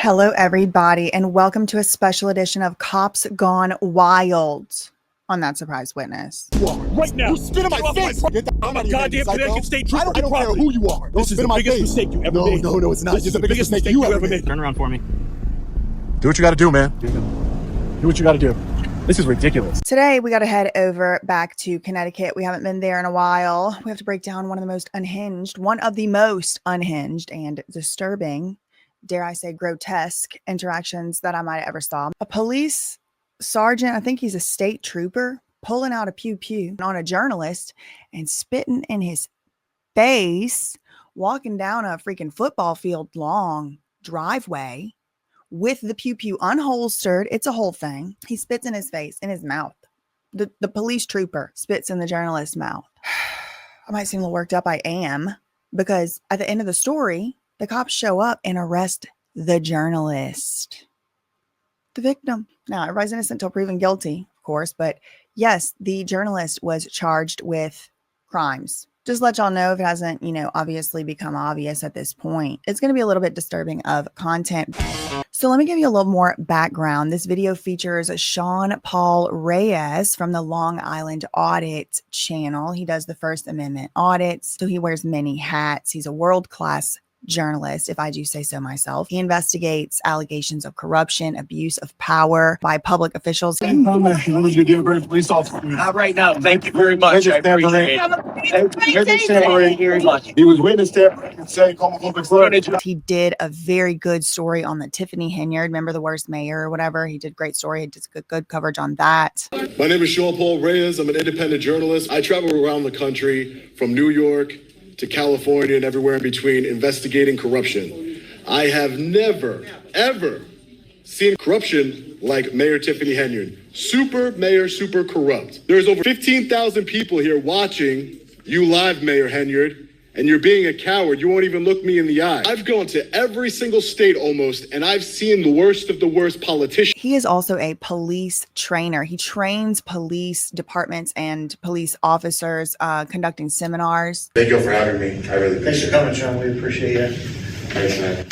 Hello, everybody, and welcome to a special edition of Cops Gone Wild on That Surprise Witness. Right now, you spit in my face. I'm a goddamn Connecticut State Trooper. I don't care who you are. This is the biggest mistake you ever made. No, it's not. This is the biggest mistake you ever made. Turn around for me. Do what you got to do, man. Do what you got to do. This is ridiculous. Today, we got to head over back to Connecticut. We haven't been there in a while. We have to break down one of the most unhinged and disturbing, dare I say, grotesque interactions that I might ever saw. A police sergeant, I think he's a state trooper, pulling out a pew-pew on a journalist and spitting in his face, walking down a freaking football field long driveway with the pew-pew unholstered. It's a whole thing. He spits in his face, in his mouth. The police trooper spits in the journalist's mouth. I might seem a little worked up. I am, because at the end of the story, the cops show up and arrest the journalist, the victim. Now, everybody's innocent until proven guilty, of course, but yes, the journalist was charged with crimes. Just let y'all know if it hasn't, obviously become obvious at this point. It's going to be a little bit disturbing of content. So let me give you a little more background. This video features Sean Paul Reyes from the Long Island Audit channel. He does the First Amendment audits, so he wears many hats. He's a world-class journalist, if I do say so myself. He investigates allegations of corruption, abuse of power by public officials. Not right now. Thank you very much. I appreciate it. He was witness there. He did a very good story on the Tiffany Henyard, remember the worst mayor or whatever. He did a great story. He did good coverage on that. My name is Sean Paul Reyes. I'm an independent journalist. I travel around the country from New York to California and everywhere in between investigating corruption. I have never, ever seen corruption like Mayor Tiffany Henyard. Super mayor, super corrupt. There's over 15,000 people here watching you live, Mayor Henyard, and you're being a coward. You won't even look me in the eye. I've gone to every single state almost, and I've seen the worst of the worst politicians. He is also a police trainer. He trains police departments and police officers conducting seminars. Thank you for having me. I really appreciate it. Thanks for coming, Sean. We appreciate it. Thanks, man.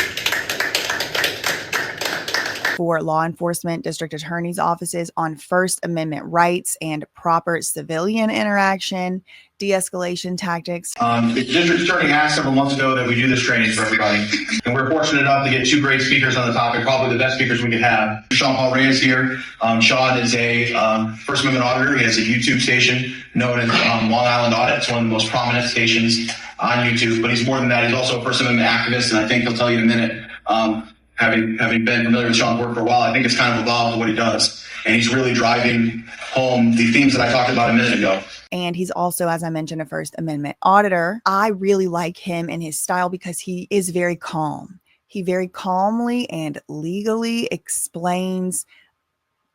For law enforcement district attorneys' offices on First Amendment rights and proper civilian interaction, de-escalation tactics. The district attorney asked several months ago that we do this training for everybody. And we're fortunate enough to get two great speakers on the topic, probably the best speakers we could have. Sean Paul Reyes here. Sean is a First Amendment auditor. He has a YouTube station known as Long Island Audit. It's one of the most prominent stations on YouTube. But he's more than that. He's also a First Amendment activist, and I think he'll tell you in a minute. Having been familiar with Sean's work for a while, I think it's kind of evolved what he does. And he's really driving home the themes that I talked about a minute ago. And he's also, as I mentioned, a First Amendment auditor. I really like him and his style because he is very calm. He very calmly and legally explains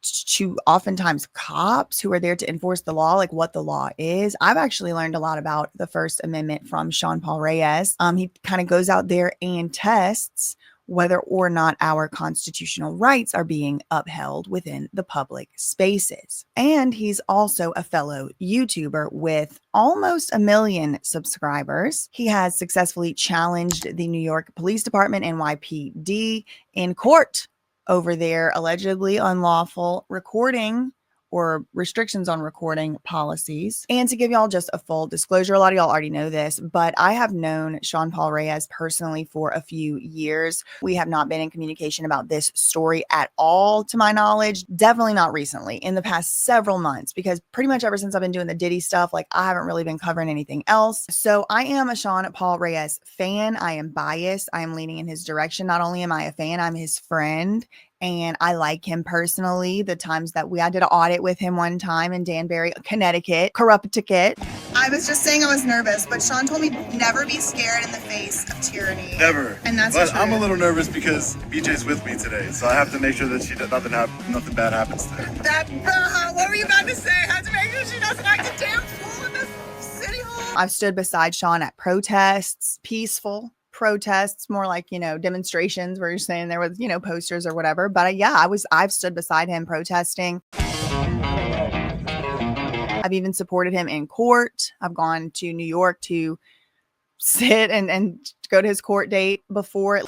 to oftentimes cops who are there to enforce the law, like what the law is. I've actually learned a lot about the First Amendment from Sean Paul Reyes. He kind of goes out there and tests whether or not our constitutional rights are being upheld within the public spaces. And he's also a fellow YouTuber with almost 1 million subscribers. He has successfully challenged the New York Police Department, NYPD, in court over their allegedly unlawful recording or restrictions on recording policies. And to give y'all just a full disclosure, a lot of y'all already know this, but I have known Sean Paul Reyes personally for a few years. We have not been in communication about this story at all, to my knowledge. Definitely not recently, in the past several months, because pretty much ever since I've been doing the Diddy stuff, I haven't really been covering anything else. So I am a Sean Paul Reyes fan. I am biased. I am leaning in his direction. Not only am I a fan, I'm his friend. And I like him personally. The times that I did an audit with him one time in Danbury, Connecticut, Corrupticut. I was just saying I was nervous, but Sean told me never be scared in the face of tyranny. Never. And that's But true. I'm a little nervous because BJ's with me today, so I have to make sure that nothing bad happens to her. What were you about to say? I have to make sure she doesn't act a damn fool in the city hall. I've stood beside Sean at protests, peaceful protests, more like, demonstrations where you're standing there with, posters or whatever. But I've stood beside him protesting. I've even supported him in court. I've gone to New York to sit and go to his court date before.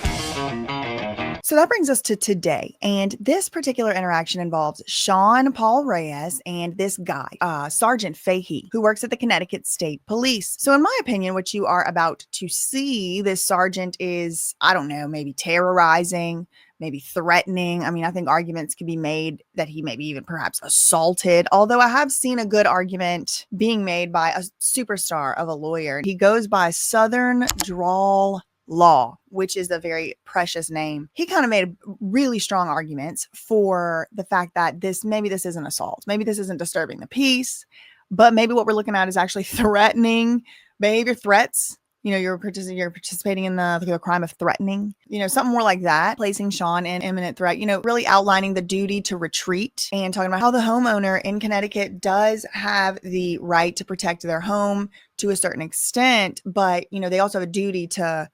So that brings us to today. And this particular interaction involves Sean Paul Reyes and this guy, Sergeant Fahey, who works at the Connecticut State Police. So in my opinion, what you are about to see, this sergeant is, I don't know, maybe terrorizing, maybe threatening. I mean, I think arguments can be made that he maybe even perhaps assaulted, although I have seen a good argument being made by a superstar of a lawyer. He goes by Southern Drawl Law, which is a very precious name. He kind of made really strong arguments for the fact that maybe this isn't assault. Maybe this isn't disturbing the peace, but maybe what we're looking at is actually threatening behavior, threats. You're participating in the crime of threatening, something more like that, placing Sean in imminent threat, really outlining the duty to retreat and talking about how the homeowner in Connecticut does have the right to protect their home to a certain extent. But, they also have a duty to,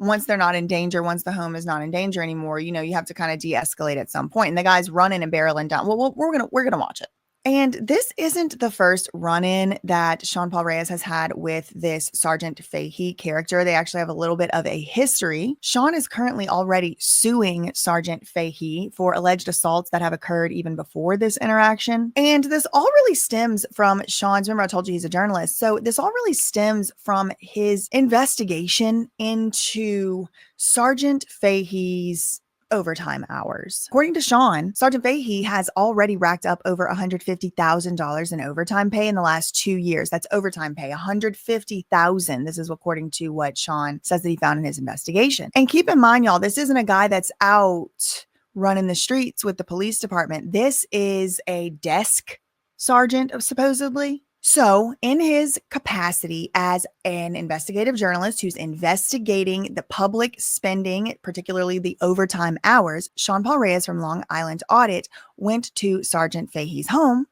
once they're not in danger, once the home is not in danger anymore, you have to kind of de-escalate at some point. And the guy's running and barreling down. Well, we're going to watch it. And this isn't the first run-in that Sean Paul Reyes has had with this Sergeant Fahey character. They actually have a little bit of a history. Sean is currently already suing Sergeant Fahey for alleged assaults that have occurred even before this interaction. And this all really stems from Sean's, remember I told you he's a journalist. So this all really stems from his investigation into Sergeant Fahey's overtime hours. According to Sean, Sergeant Fahey has already racked up over $150,000 in overtime pay in the last 2 years. That's overtime pay, $150,000. This is according to what Sean says that he found in his investigation. And keep in mind, y'all, this isn't a guy that's out running the streets with the police department. This is a desk sergeant, supposedly. So in his capacity as an investigative journalist who's investigating the public spending, particularly the overtime hours, Sean Paul Reyes from Long Island Audit went to Sergeant Fahey's home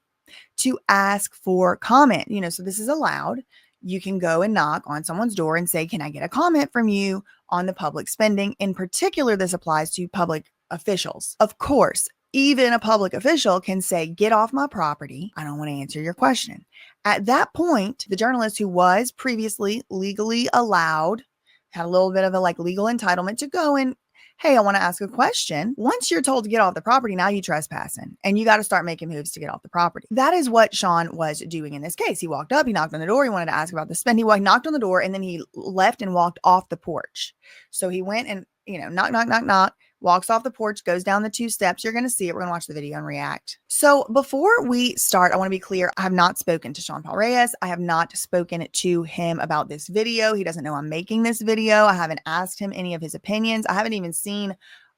to ask for comment. So this is allowed. You can go and knock on someone's door and say, can I get a comment from you on the public spending? In particular, this applies to public officials. Of course, even a public official can say, get off my property. I don't want to answer your question. At that point, the journalist who was previously legally allowed, had a little bit of a legal entitlement to go and, hey, I want to ask a question. Once you're told to get off the property, now you trespassing and you got to start making moves to get off the property. That is what Sean was doing in this case. He walked up, he knocked on the door. He wanted to ask about the spend. He knocked on the door and then he left and walked off the porch. So he went and, knock, knock, knock, knock. Walks off the porch, goes down the 2 steps. You're going to see it. We're going to watch the video and react. So before we start, I want to be clear. I have not spoken to Sean Paul Reyes. I have not spoken to him about this video. He doesn't know I'm making this video. I haven't asked him any of his opinions. I haven't even seen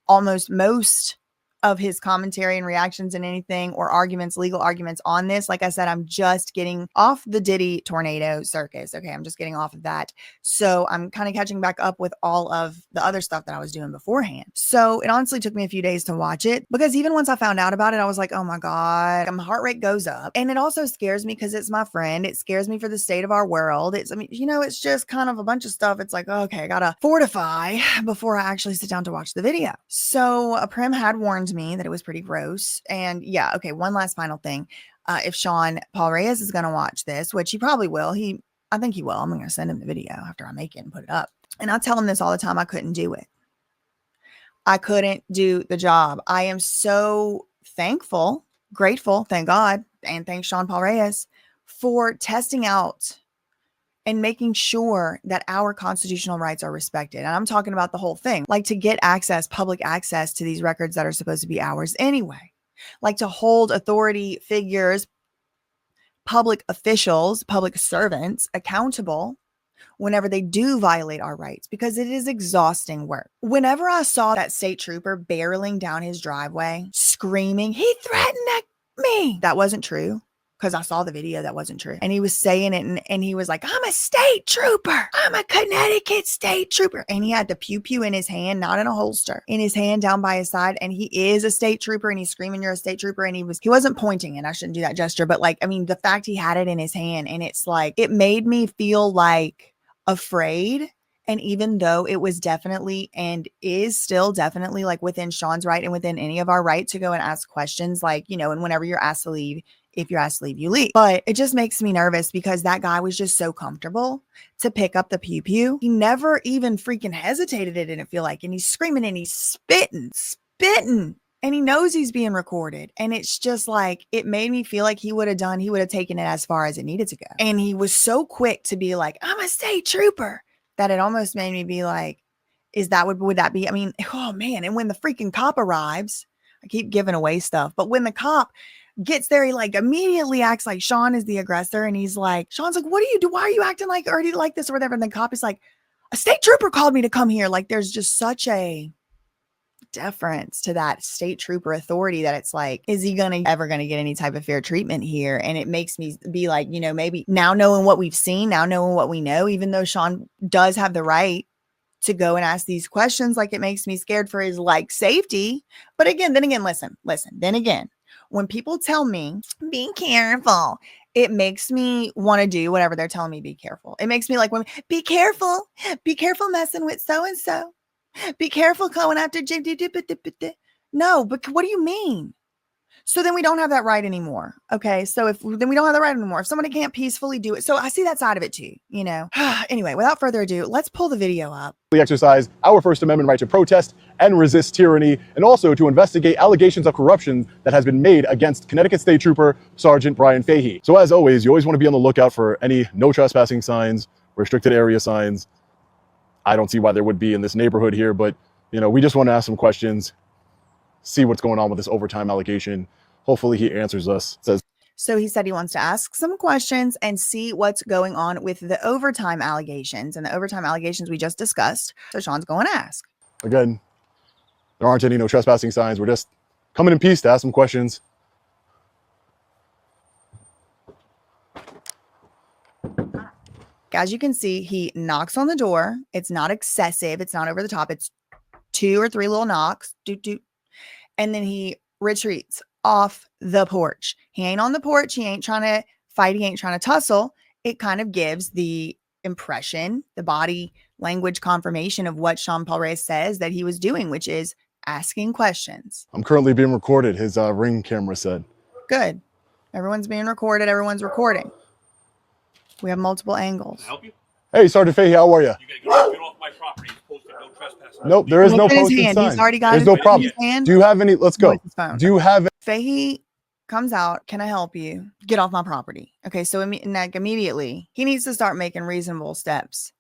almost most of his commentary and reactions and anything or arguments, legal arguments on this. Like I said, I'm just getting off the Diddy tornado circus. Okay, I'm just getting off of that. So I'm kind of catching back up with all of the other stuff that I was doing beforehand. So it honestly took me a few days to watch it because even once I found out about it, I was like, oh my God, my heart rate goes up. And it also scares me because it's my friend. It scares me for the state of our world. It's just kind of a bunch of stuff. It's like, okay, I gotta fortify before I actually sit down to watch the video. So Prim had warned me that it was pretty gross. And yeah, okay, one last final thing. If Sean Paul Reyes is going to watch this, which he probably will, I think he will. I'm going to send him the video after I make it and put it up. And I tell him this all the time. I couldn't do it. I couldn't do the job. I am so thankful, grateful, thank God, and thank Sean Paul Reyes for testing out and making sure that our constitutional rights are respected. And I'm talking about the whole thing, like to get access, public access to these records that are supposed to be ours anyway, like to hold authority figures, public officials, public servants accountable whenever they do violate our rights, because it is exhausting work. Whenever I saw that state trooper barreling down his driveway, screaming, he threatened me. That wasn't true. Because I saw the video, that wasn't true. And he was saying it and he was like, I'm a state trooper. I'm a Connecticut state trooper. And he had the pew-pew in his hand, not in a holster, in his hand down by his side. And he is a state trooper and he's screaming, you're a state trooper. And he wasn't pointing, and I shouldn't do that gesture, but the fact he had it in his hand, and it's like, it made me feel like afraid. And even though it was definitely and is still definitely within Sean's right and within any of our right to go and ask questions, and whenever you're asked to leave, If you're asked to leave, you leave. But it just makes me nervous because that guy was just so comfortable to pick up the pew pew. He never even freaking hesitated, it didn't feel like. And he's screaming and he's spitting. And he knows he's being recorded. And it's just like, it made me feel like he would have taken it as far as it needed to go. And he was so quick to be like, I'm a state trooper, that it almost made me be like, would that be? I mean, oh man. And when the freaking cop arrives, I keep giving away stuff, but when the cop gets there, he like immediately acts like Sean is the aggressor. And he's like, Sean's like, what do you do? Why are you acting like already like this or whatever? And the cop is like, a state trooper called me to come here. Like there's just such a deference to that state trooper authority that it's like, is he ever gonna get any type of fair treatment here? And it makes me be like, you know, maybe now knowing what we've seen, now knowing what we know, even though Sean does have the right to go and ask these questions, like it makes me scared for his like safety. But again, listen, when people tell me, be careful, it makes me want to do whatever they're telling me, be careful. It makes me like, be careful messing with so-and-so. Be careful going after Jim. No, but what do you mean? So then we don't have that right anymore. Okay. So then we don't have the right anymore. If somebody can't peacefully do it. So I see that side of it too, you know. Anyway, without further ado, let's pull the video up. We exercise our First Amendment right to protest and resist tyranny, and also to investigate allegations of corruption that has been made against Connecticut State Trooper Sergeant Brian Fahey. So as always, you always want to be on the lookout for any no trespassing signs, restricted area signs. I don't see why there would be in this neighborhood here, but you know, we just want to ask some questions, see what's going on with this overtime allegation. Hopefully he answers us. So he said he wants to ask some questions and see what's going on with the overtime allegations, and the overtime allegations we just discussed. So Sean's going to ask. Again, there aren't any no trespassing signs. We're just coming in peace to ask some questions. As you can see, he knocks on the door. It's not excessive. It's not over the top. It's 2 or 3 little knocks. Doot, doot. And then he retreats off the porch. He ain't on the porch. He ain't trying to fight. He ain't trying to tussle. It kind of gives the impression, the body language confirmation of what Sean Paul Reyes says that he was doing, which is asking questions. I'm currently being recorded, his Ring camera said. Good. Everyone's being recorded. Everyone's recording. We have multiple angles. Can I help you? Hey, Sergeant Fahey, how are you? You gotta get off my property. It's posted no trespassing. Nope, there is no Look at his posted hand. sign. He's already got There's his no phone in problem. his hand. Do you have any? Let's go. Where's his phone? Do you have? Fahey comes out. Can I help you? Get off my property. Okay, so immediately he needs to start making reasonable steps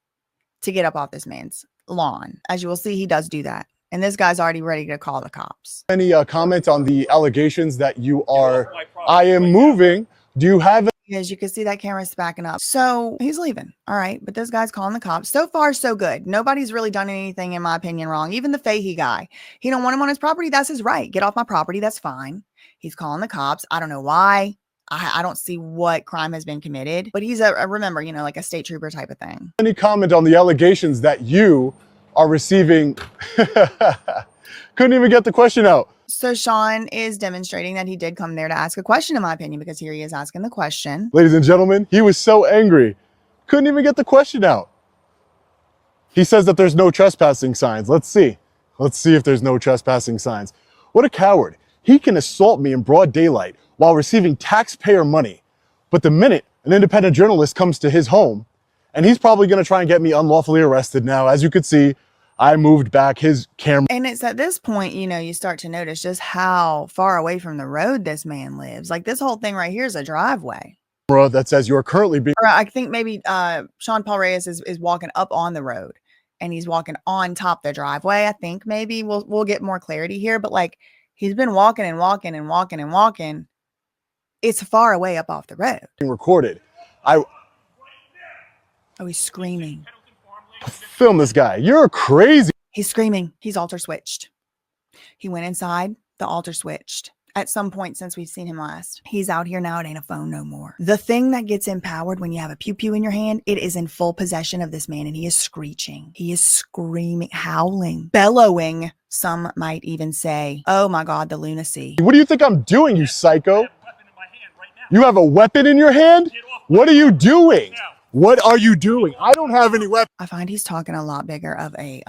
to get up off this man's lawn. As you will see, he does do that. And this guy's already ready to call the cops. Any comment on the allegations that you are? I am moving. Do you have? As you can see, that camera's backing up. So he's leaving. All right. But this guy's calling the cops. So far, so good. Nobody's really done anything, in my opinion, wrong. Even the Fahey guy. He don't want him on his property. That's his right. Get off my property. That's fine. He's calling the cops. I don't know why. I don't see what crime has been committed. But he's remember, you know, like a state trooper type of thing. Any comment on the allegations that you are receiving? Couldn't even get the question out. So Sean is demonstrating that he did come there to ask a question, in my opinion, because here he is asking the question. Ladies and gentlemen, he was so angry. Couldn't even get the question out. He says that there's no trespassing signs. Let's see. Let's see if there's no trespassing signs. What a coward. He can assault me in broad daylight while receiving taxpayer money. But the minute an independent journalist comes to his home, and he's probably going to try and get me unlawfully arrested now. As you could see, I moved back his camera. And it's at this point, you know, you start to notice just how far away from the road this man lives. Like this whole thing right here is a driveway. That says you're currently being. Or I think maybe Sean Paul Reyes is walking up on the road and he's walking on top the driveway. I think maybe we'll get more clarity here. But like he's been walking and walking and walking and walking. It's far away up off the road. Recorded. Oh, he's screaming. Film this guy. You're crazy. He's screaming. He's alter switched. He went inside. The alter switched at some point since we've seen him last. He's out here now. It ain't a phone no more. The thing that gets empowered when you have a pew pew in your hand, it is in full possession of this man, and he is screeching. He is screaming, howling, bellowing. Some might even say, oh my God, the lunacy. What do you think I'm doing, you psycho? You have a weapon in your hand? What are you doing? What are you doing? I don't have any weapons. I find he's talking a lot bigger of a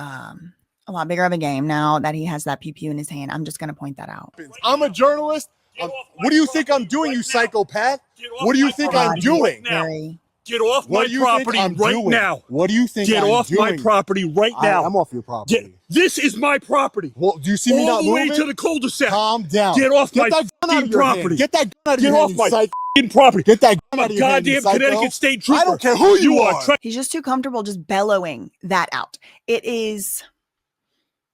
game now that he has that pew pew in his hand. I'm just going to point that out. I'm a journalist. What do you think I'm doing, you psychopath? What do you think I'm doing? Get off What my do you property think I'm right doing? now. What do you think Get I'm off doing? my property right now. I'm off your property. This is my property. Well, do you see me all not the moving? way to the cul-de-sac. Calm down. Get off my that gun out of your property. hand. Get that gun out of Get your hand, off my psycho. property. Get that gun I'm out of a your hand, you goddamn psycho. Connecticut State Trooper. I don't care who you are. He's just too comfortable just bellowing that out. It is,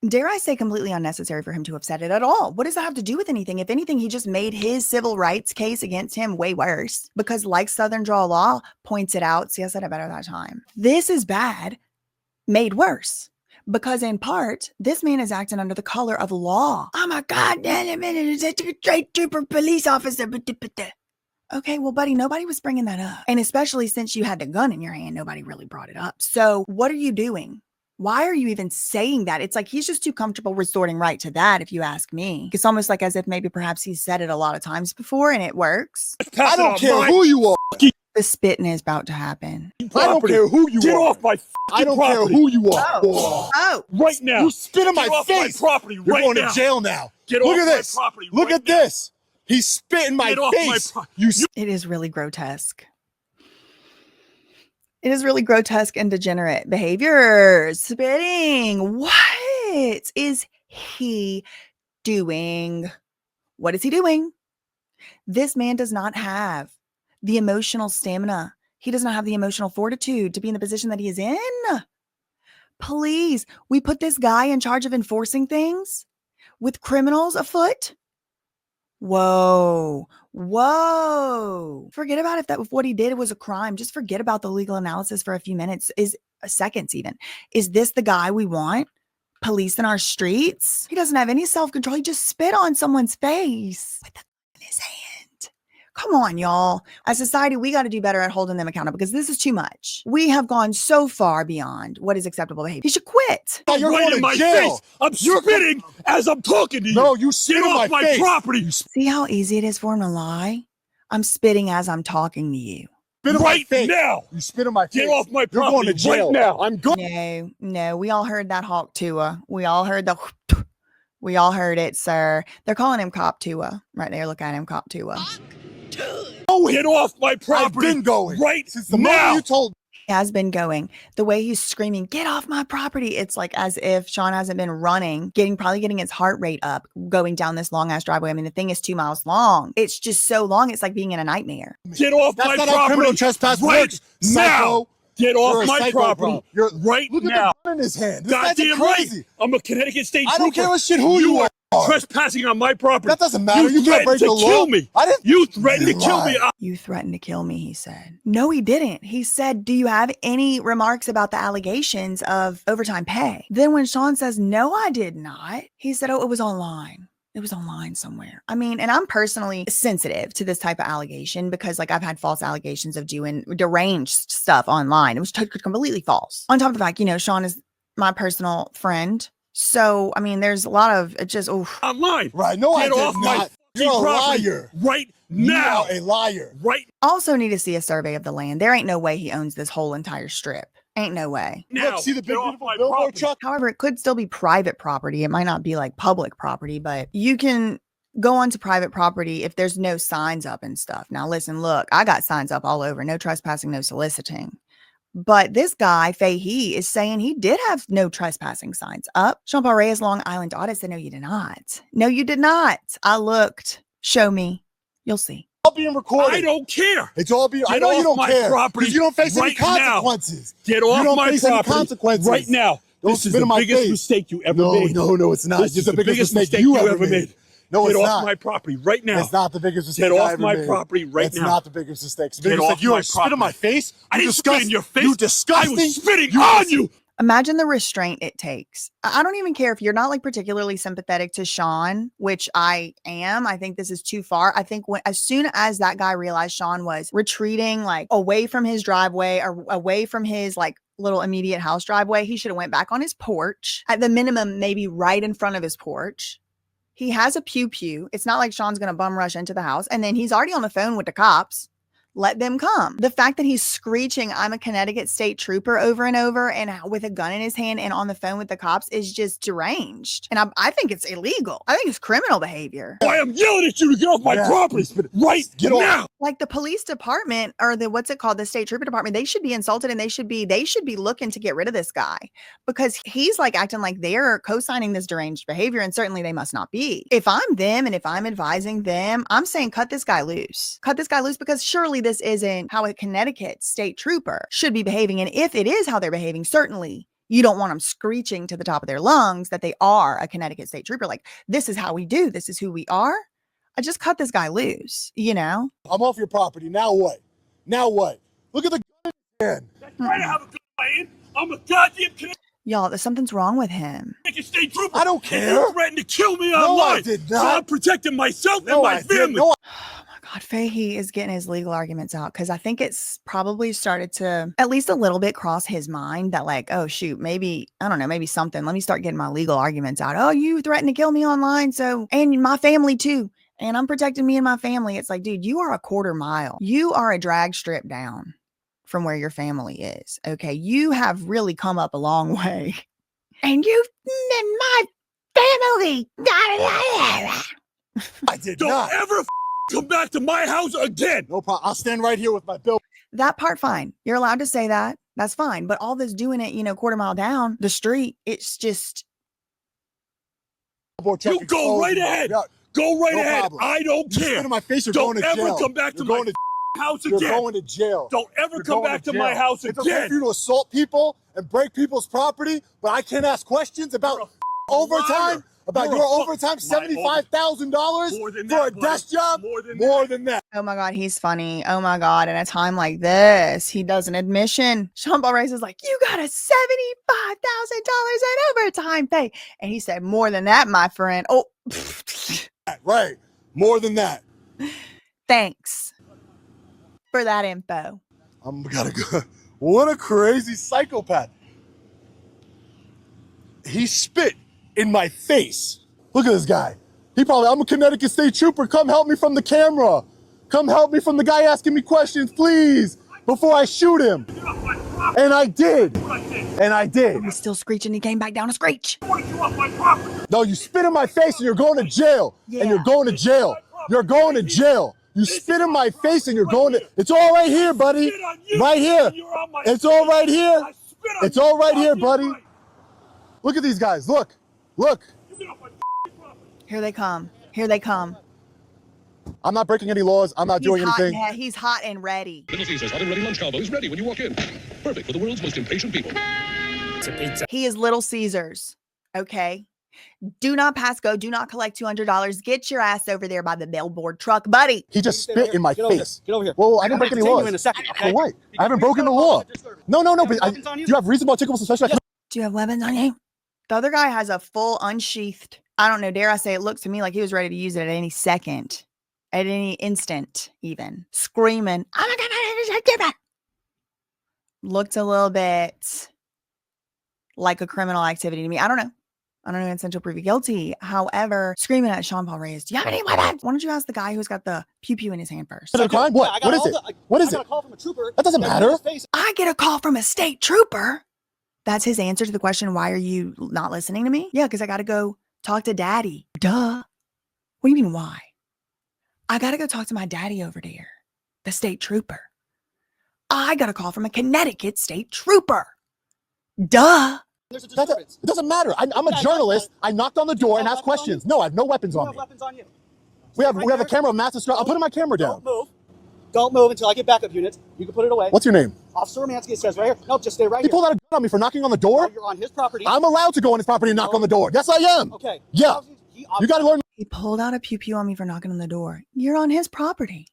dare I say, completely unnecessary for him to have said it at all. What does that have to do with anything? If anything, he just made his civil rights case against him way worse because, like Southern Draw Law points it out, see, I said it better that time. This is bad, made worse. Because in part, this man is acting under the color of law. I'm a goddamn state trooper police officer. Okay, well, buddy, nobody was bringing that up. And especially since you had the gun in your hand, nobody really brought it up. So what are you doing? Why are you even saying that? It's like he's just too comfortable resorting right to that, if you ask me. It's almost like as if maybe perhaps he's said it a lot of times before and it works. I don't care who you are. The spitting is about to happen. I don't care who you are. Get off my I don't property. care who you are. Oh, Right now. You spit in my Get off face. my property You're right going now. to jail now. Get Look off at this. my property Look right at now. this. He spit in my Get off my face. property. it is really grotesque. It is really grotesque and degenerate behavior. Spitting. What is he doing? What is he doing? This man does not have the emotional stamina. He does not have the emotional fortitude to be in the position that he is in. Please, we put this guy in charge of enforcing things with criminals afoot. Whoa. Forget about if what he did was a crime. Just forget about the legal analysis for a few minutes, seconds even. Is this the guy we want? Police in our streets? He doesn't have any self-control. He just spit on someone's face with the gun in his hand. Come on, y'all. As a society, we got to do better at holding them accountable because this is too much. We have gone so far beyond what is acceptable behavior. He should quit. You're right going in to my jail. face. I'm spitting as I'm talking to you. No, you spit Get in off my my face. property. See how easy it is for him to lie? I'm spitting as I'm talking to you. Spit in my Right face. now. You spit in my face. Get off my You're property going to jail. right now. I'm going. No. We all heard that Hawk Tua. We all heard it, sir. They're calling him Cop Tua. Right there. Look at him, Cop Tua. Get off my property. I've been going. Right Since the now. moment you told me. He has been going. The way he's screaming, get off my property. It's like as if Sean hasn't been running, probably getting his heart rate up, going down this long ass driveway. I mean, the thing is 2 miles long. It's just so long. It's like being in a nightmare. Get off That's my not property. how criminal trespass right works, now. psycho. Get You're off a my psycho, property bro. You're right Look now. at the gun in his hand. This guy's Goddamn right. crazy. I'm a Connecticut State I don't Trooper. care a shit who you are. Trespassing on my property. That doesn't matter. You can't threatened break to the law. kill me. I didn't. You threatened to You kill me. lied. You threatened to kill me, he said. No, he didn't. He said, do you have any remarks about the allegations of overtime pay? Then when Sean says, no, I did not, he said, oh, it was online. It was online somewhere. I mean, and I'm personally sensitive to this type of allegation because like I've had false allegations of doing deranged stuff online. It was completely false. On top of the fact, Sean is my personal friend. So, I mean, there's a lot of it just, Online. Right. No, I Get did off my not. You're a property liar. right now. You are a liar. Right Also need to see a survey of the land. There ain't no way he owns this whole entire strip. Ain't no way. now. Look, see the Get big off beautiful my billboard, property. Chuck? However, it could still be private property. It might not be like public property, but you can go onto private property if there's no signs up and stuff. Now, listen, look, I got signs up all over. No trespassing, no soliciting. But this guy, Fahey, is saying he did have no trespassing signs up. Sean Paul Reyes, Long Island Audit said, no, you did not. No, you did not. I looked. Show me. You'll see. All being recorded. I don't care. It's all being. I Get know you off don't my care property because you don't face right any now. consequences. Get You off don't my face any property consequences. right now. Don't This is spit the in my biggest face. mistake you ever No, made. no, it's not. This It's is the biggest mistake you ever made. No, Get it's off not. my property right now. It's not the biggest mistake Get I off ever my made. property right It's now. not the biggest mistake. It's the Get biggest off mistake. You my like spit in my property. face. I didn't spit in your face. You disgusting. I was spitting on you. Imagine the restraint it takes. I don't even care if you're not like particularly sympathetic to Sean, which I am. I think this is too far. I think as soon as that guy realized Sean was retreating like away from his driveway or away from his like little immediate house driveway, he should have went back on his porch. At the minimum, maybe right in front of his porch. He has a pew pew. It's not like Sean's going to bum rush into the house. And then he's already on the phone with the cops. Let them come. The fact that he's screeching, I'm a Connecticut state trooper over and over and with a gun in his hand and on the phone with the cops is just deranged. And I think it's illegal. I think it's criminal behavior. I am yelling at you to get off my property right now. Like the police department or the, what's it called? The state trooper department, they should be insulted and they should be looking to get rid of this guy because he's like acting like they're co-signing this deranged behavior. And certainly they must not be. If I'm them and if I'm advising them, I'm saying cut this guy loose. Cut this guy loose because surely this isn't how a Connecticut state trooper should be behaving. And if it is how they're behaving, certainly you don't want them screeching to the top of their lungs that they are a Connecticut state trooper. Like, this is how we do. This is who we are. I just cut this guy loose, you know? I'm off your property. Now what? Now what? Look at the gun in his hand. That's right, I have a gun in my hand. I'm a goddamn Y'all, there's something's wrong with him. state trooper. I don't care. You threatened to kill me No, online. I did So not. I'm protecting myself and my family. No, God, Fahey is getting his legal arguments out because I think it's probably started to at least a little bit cross his mind that like, oh shoot, maybe, I don't know, maybe something. Let me start getting my legal arguments out. Oh, you threatened to kill me online. So, and my family too. And I'm protecting me and my family. It's like, dude, you are a quarter mile. You are a drag strip down from where your family is. Okay. You have really come up a long way. And you've been my family. I did Don't not. ever come back to my house again. No problem. I'll stand right here with my bill. That part, fine. You're allowed to say that. That's fine. But all this doing it, you know, quarter mile down the street, it's just. You go right ahead. Yeah, Go right no ahead. problem. I don't you care. spit in my face, you're Don't going to ever jail. come back to You're my going to house You're again. going to jail. Don't ever You're come going back to my jail. house It's okay again. for you to assault people and break people's property, but I can't ask questions about overtime. About You're your a overtime, my $75,000 More than for that, a desk job. More than that. Oh my God, he's funny. Oh my God. In a time like this, he does an admission. Sean Paul Rice is like, you got a $75,000 in overtime pay. And he said, more than that, my friend. Oh, Right. More than that. thanks for that info. I'm gotta go. What a crazy psychopath. He spit in my face. Look at this guy. I'm a Connecticut state trooper. Come help me from the camera. Come help me from the guy asking me questions, please, before I shoot him. And I did. And I did. He's still screeching. He came back down to screech. No, you spit in my face and you're going to jail. And you're going to jail. You're going to jail. You spit in my face and you're going to. It's all right here, buddy. Right here. It's all right here. It's all right here, buddy. Look at these guys. Look. Look. Here they come. Here they come. I'm not breaking any laws. I'm not doing hot, anything. Yeah, he's hot and ready. Little Caesars hot and ready lunch combo is ready when you walk in. Perfect for the world's most impatient people. He is Little Caesars. Okay. Do not pass go. Do not collect $200. Get your ass over there by the billboard truck, buddy. He just spit in my face. Get over here. Well, I didn't break any laws. In a second, okay? For what? I haven't broken the law. No. But do you have reasonable articulable suspicion? Do you have weapons on you? The other guy has a full unsheathed. I don't know. Dare I say it looks to me like he was ready to use it at any second, at any instant, even screaming. Oh my God. Looked a little bit like a criminal activity to me. I don't know. I don't know. Essential prove guilty. However, screaming at Sean Paul Reyes. Do you have any weapons? Why don't you ask the guy who's got the pew pew in his hand first? Is it a crime? What? What is it? What is I got it? a call from a trooper. That doesn't matter. I get a call from a state trooper. That's his answer to the question, why are you not listening to me? Yeah, because I got to go talk to daddy. Duh. What do you mean, why? I got to go talk to my daddy over there, the state trooper. I got a call from a Connecticut state trooper. Duh. There's a disturbance. It doesn't matter. I'm a journalist. I knocked on the door and asked questions. No, I have no weapons on me. Weapons on you. We have a camera of mass destruction. I'm putting my camera down. Don't move. Don't move until I get backup units. You can put it away. What's your name? Officer Romansky, it says right here. Nope, just stay right He here. pulled out a gun on me for knocking on the door. You're on his property. I'm allowed to go on his property and knock on the door. Yes, I am. Okay. Yeah. You got to learn He pulled out a pew pew on me for knocking on the door. You're on his property.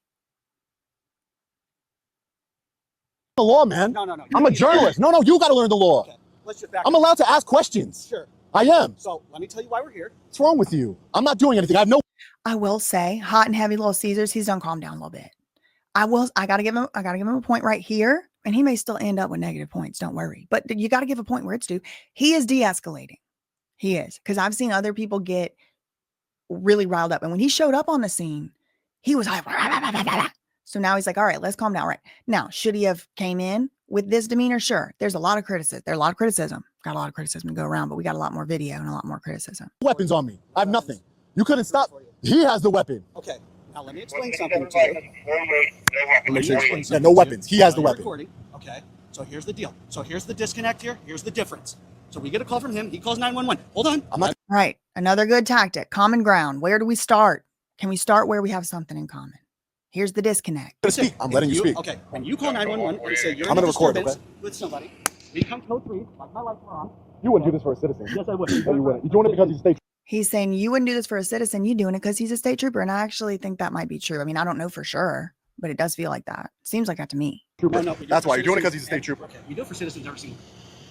the law, man. No. I'm a journalist. No, you got to learn the law. Okay. Let's just back I'm up. allowed to ask questions. Sure. I am. So let me tell you why we're here. What's wrong with you? I'm not doing anything. I have no. I will say, hot and heavy Little Caesars, he's done calm down a little bit. I gotta give him a point right here, and he may still end up with negative points. Don't worry. But you got to give a point where it's due. He is de-escalating. He is. Because I've seen other people get really riled up. And when he showed up on the scene, he was like, So now he's like, all right, let's calm down. Right now, should he have came in with this demeanor? Sure. There's a lot of criticism. Got a lot of criticism to go around, but we got a lot more video and a lot more criticism. Weapons on me. I have nothing. You couldn't stop. He has the weapon. Okay. Now let me explain something to you. Make sure yeah, no weapons. He has the weapon. Recording. Okay. So here's the deal. So here's the disconnect here. Here's the difference. So we get a call from him. He calls 911. Hold on. I'm not. Right. Another good tactic. Common ground. Where do we start? Can we start where we have something in common? Here's the disconnect. Speak. I'm letting you speak. Okay. When you call 911 and say you're I'm in a gonna record, disturbance okay? with somebody, we come code 3, like my lights were on. You wouldn't do this for a citizen. Yes, I would. No, you wouldn't. You're doing it because he's a state. He's saying you wouldn't do this for a citizen. You doing it because he's a state trooper. And I actually think that might be true. I mean, I don't know for sure, but it does feel like that. Seems like that to me. Trooper. No, That's why you're doing it because he's a state trooper. Okay. We do it for citizens every single.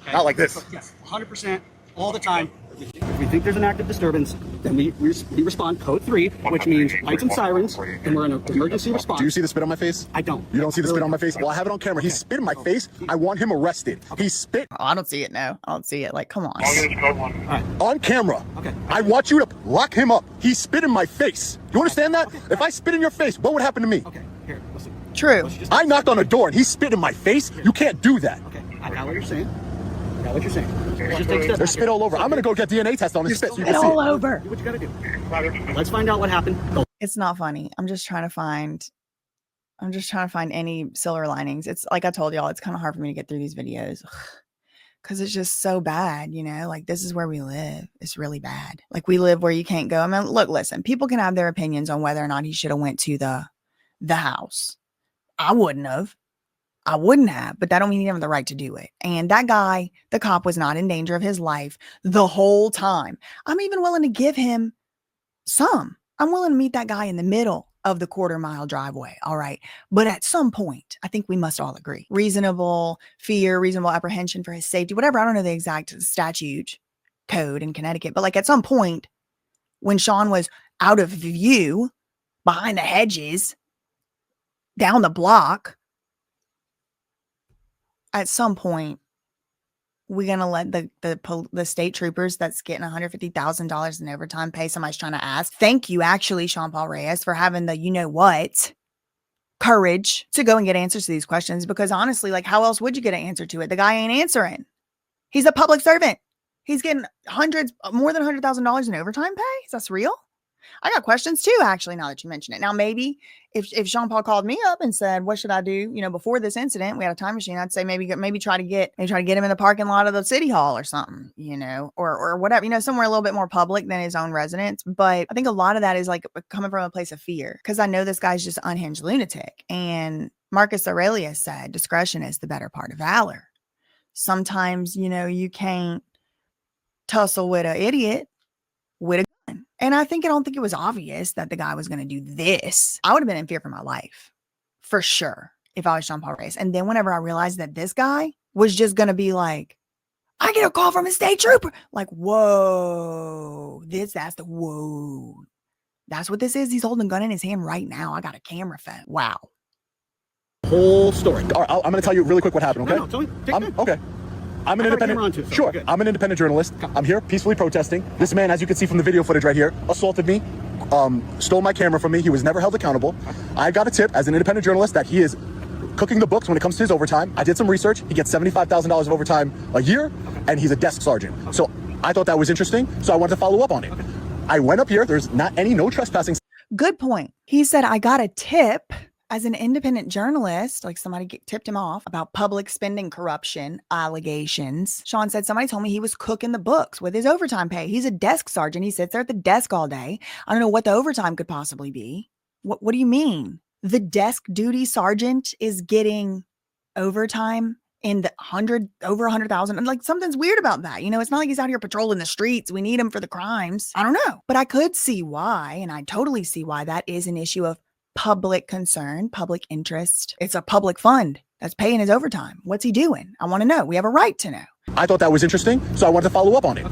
Okay. Not like this. Yes, 100%, all the time. If we think there's an active disturbance, then we respond code 3, which means lights and sirens, and we're in an emergency response. Do you see the spit on my face? I don't. You don't see the spit on my face? Well, I have it on camera. He spit in my face. I want him arrested. He spit. Oh, I don't see it. No, I don't see it. Like, come on. On camera. Okay. I want you to lock him up. He spit in my face. You understand that? If I spit in your face, what would happen to me? Okay, here, listen. True. I knocked on a door and he spit in my face. You can't do that. Okay, I got what you're saying. I got what you're saying. Just take a step There's spit all over. I'm going to go get DNA test on his spit so you can Spit see all it. over. Do what you gotta do. Let's find out what happened. Go. It's not funny. I'm just trying to find any silver linings. It's like I told y'all, it's kind of hard for me to get through these videos because it's just so bad, you know, like this is where we live. It's really bad. Like we live where you can't go. I mean, look, listen, people can have their opinions on whether or not he should have went to the house. I wouldn't have, but that don't mean he didn't have the right to do it. And that guy, the cop, was not in danger of his life the whole time. I'm even willing to give him some. I'm willing to meet that guy in the middle of the quarter-mile driveway. All right. But at some point, I think we must all agree. Reasonable fear, reasonable apprehension for his safety, whatever. I don't know the exact statute code in Connecticut, but like at some point when Sean was out of view behind the hedges down the block, at some point, we're going to let the state troopers that's getting $150,000 in overtime pay somebody's trying to ask. Thank you, actually, Sean Paul Reyes, for having the you-know-what courage to go and get answers to these questions. Because honestly, like, how else would you get an answer to it? The guy ain't answering. He's a public servant. He's getting more than $100,000 in overtime pay. Is that real? I got questions too, actually, now that you mention it. Now, maybe if Sean Paul called me up and said, what should I do? You know, before this incident, we had a time machine. I'd say maybe try to get him in the parking lot of the city hall or something, you know, or whatever, you know, somewhere a little bit more public than his own residence. But I think a lot of that is like coming from a place of fear, because I know this guy's just unhinged lunatic. And Marcus Aurelius said, discretion is the better part of valor. Sometimes, you know, you can't tussle with an idiot with a gun. And I don't think it was obvious that the guy was going to do this. I would have been in fear for my life, for sure, if I was Sean Paul Reyes. And then whenever I realized that this guy was just going to be like, I get a call from a state trooper. Like, whoa, whoa. That's what this is. He's holding a gun in his hand right now. I got a camera phone. Wow. Whole story. All right, I'm going to tell you really quick what happened, okay? No, tell me. Okay. I'm an independent. Sure. I'm an independent journalist. I'm here peacefully protesting. This man, as you can see from the video footage right here, assaulted me, stole my camera from me. He was never held accountable. I got a tip as an independent journalist that he is cooking the books when it comes to his overtime. I did some research. He gets $75,000 of overtime a year, and he's a desk sergeant. So I thought that was interesting. So I wanted to follow up on it. I went up here. There's no trespassing. Good point. He said, I got a tip. As an independent journalist, like somebody tipped him off about public spending corruption allegations. Sean said, somebody told me he was cooking the books with his overtime pay. He's a desk sergeant. He sits there at the desk all day. I don't know what the overtime could possibly be. What do you mean? The desk duty sergeant is getting overtime in the over 100,000. And like, something's weird about that. You know, it's not like he's out here patrolling the streets. We need him for the crimes. I don't know. But I could see why, and I totally see why that is an issue of public concern, public interest. It's a public fund that's paying his overtime. What's he doing? I want to know. We have a right to know. I thought that was interesting, so I wanted to follow up on it.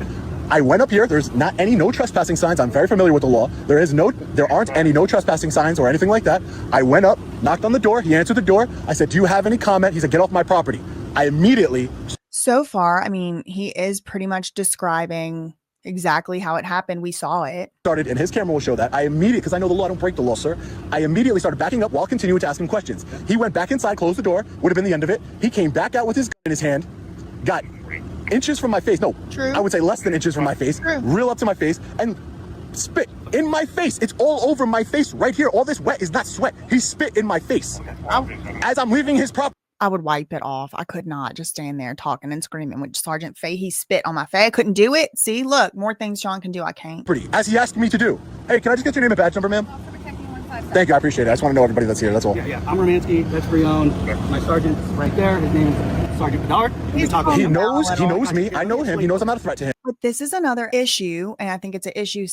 I went up here. There's no trespassing signs. I'm very familiar with the law. There aren't any no trespassing signs or anything like that. I went up, knocked on the door. He answered the door. I said, do you have any comment? He said, get off my property. I immediately. So far, I mean, he is pretty much describing exactly how it happened. We saw it. Started, and his camera will show that. I immediately, because I know the law, I don't break the law, sir. I immediately started backing up while continuing to ask him questions. He went back inside, closed the door, would have been the end of it. He came back out with his gun in his hand, got inches from my face. No, True. I would say less than inches from my face. True. Real up to my face, and spit in my face. It's all over my face right here. All this wet is not sweat. He spit in my face as I'm leaving his property. I would wipe it off. I could not just stand there talking and screaming with Sergeant Fahey spit on my face. I couldn't do it. See, look, more things Sean can do. I can't. As he asked me to do. Hey, can I just get your name and badge number, ma'am? Thank you. I appreciate it. I just want to know everybody that's here. That's all. Yeah. I'm Romansky. That's Brion. My sergeant right there. His name is Sergeant Bedard. He knows me. I know him. He knows I'm not a threat to him. But this is another issue, and I think it's an issue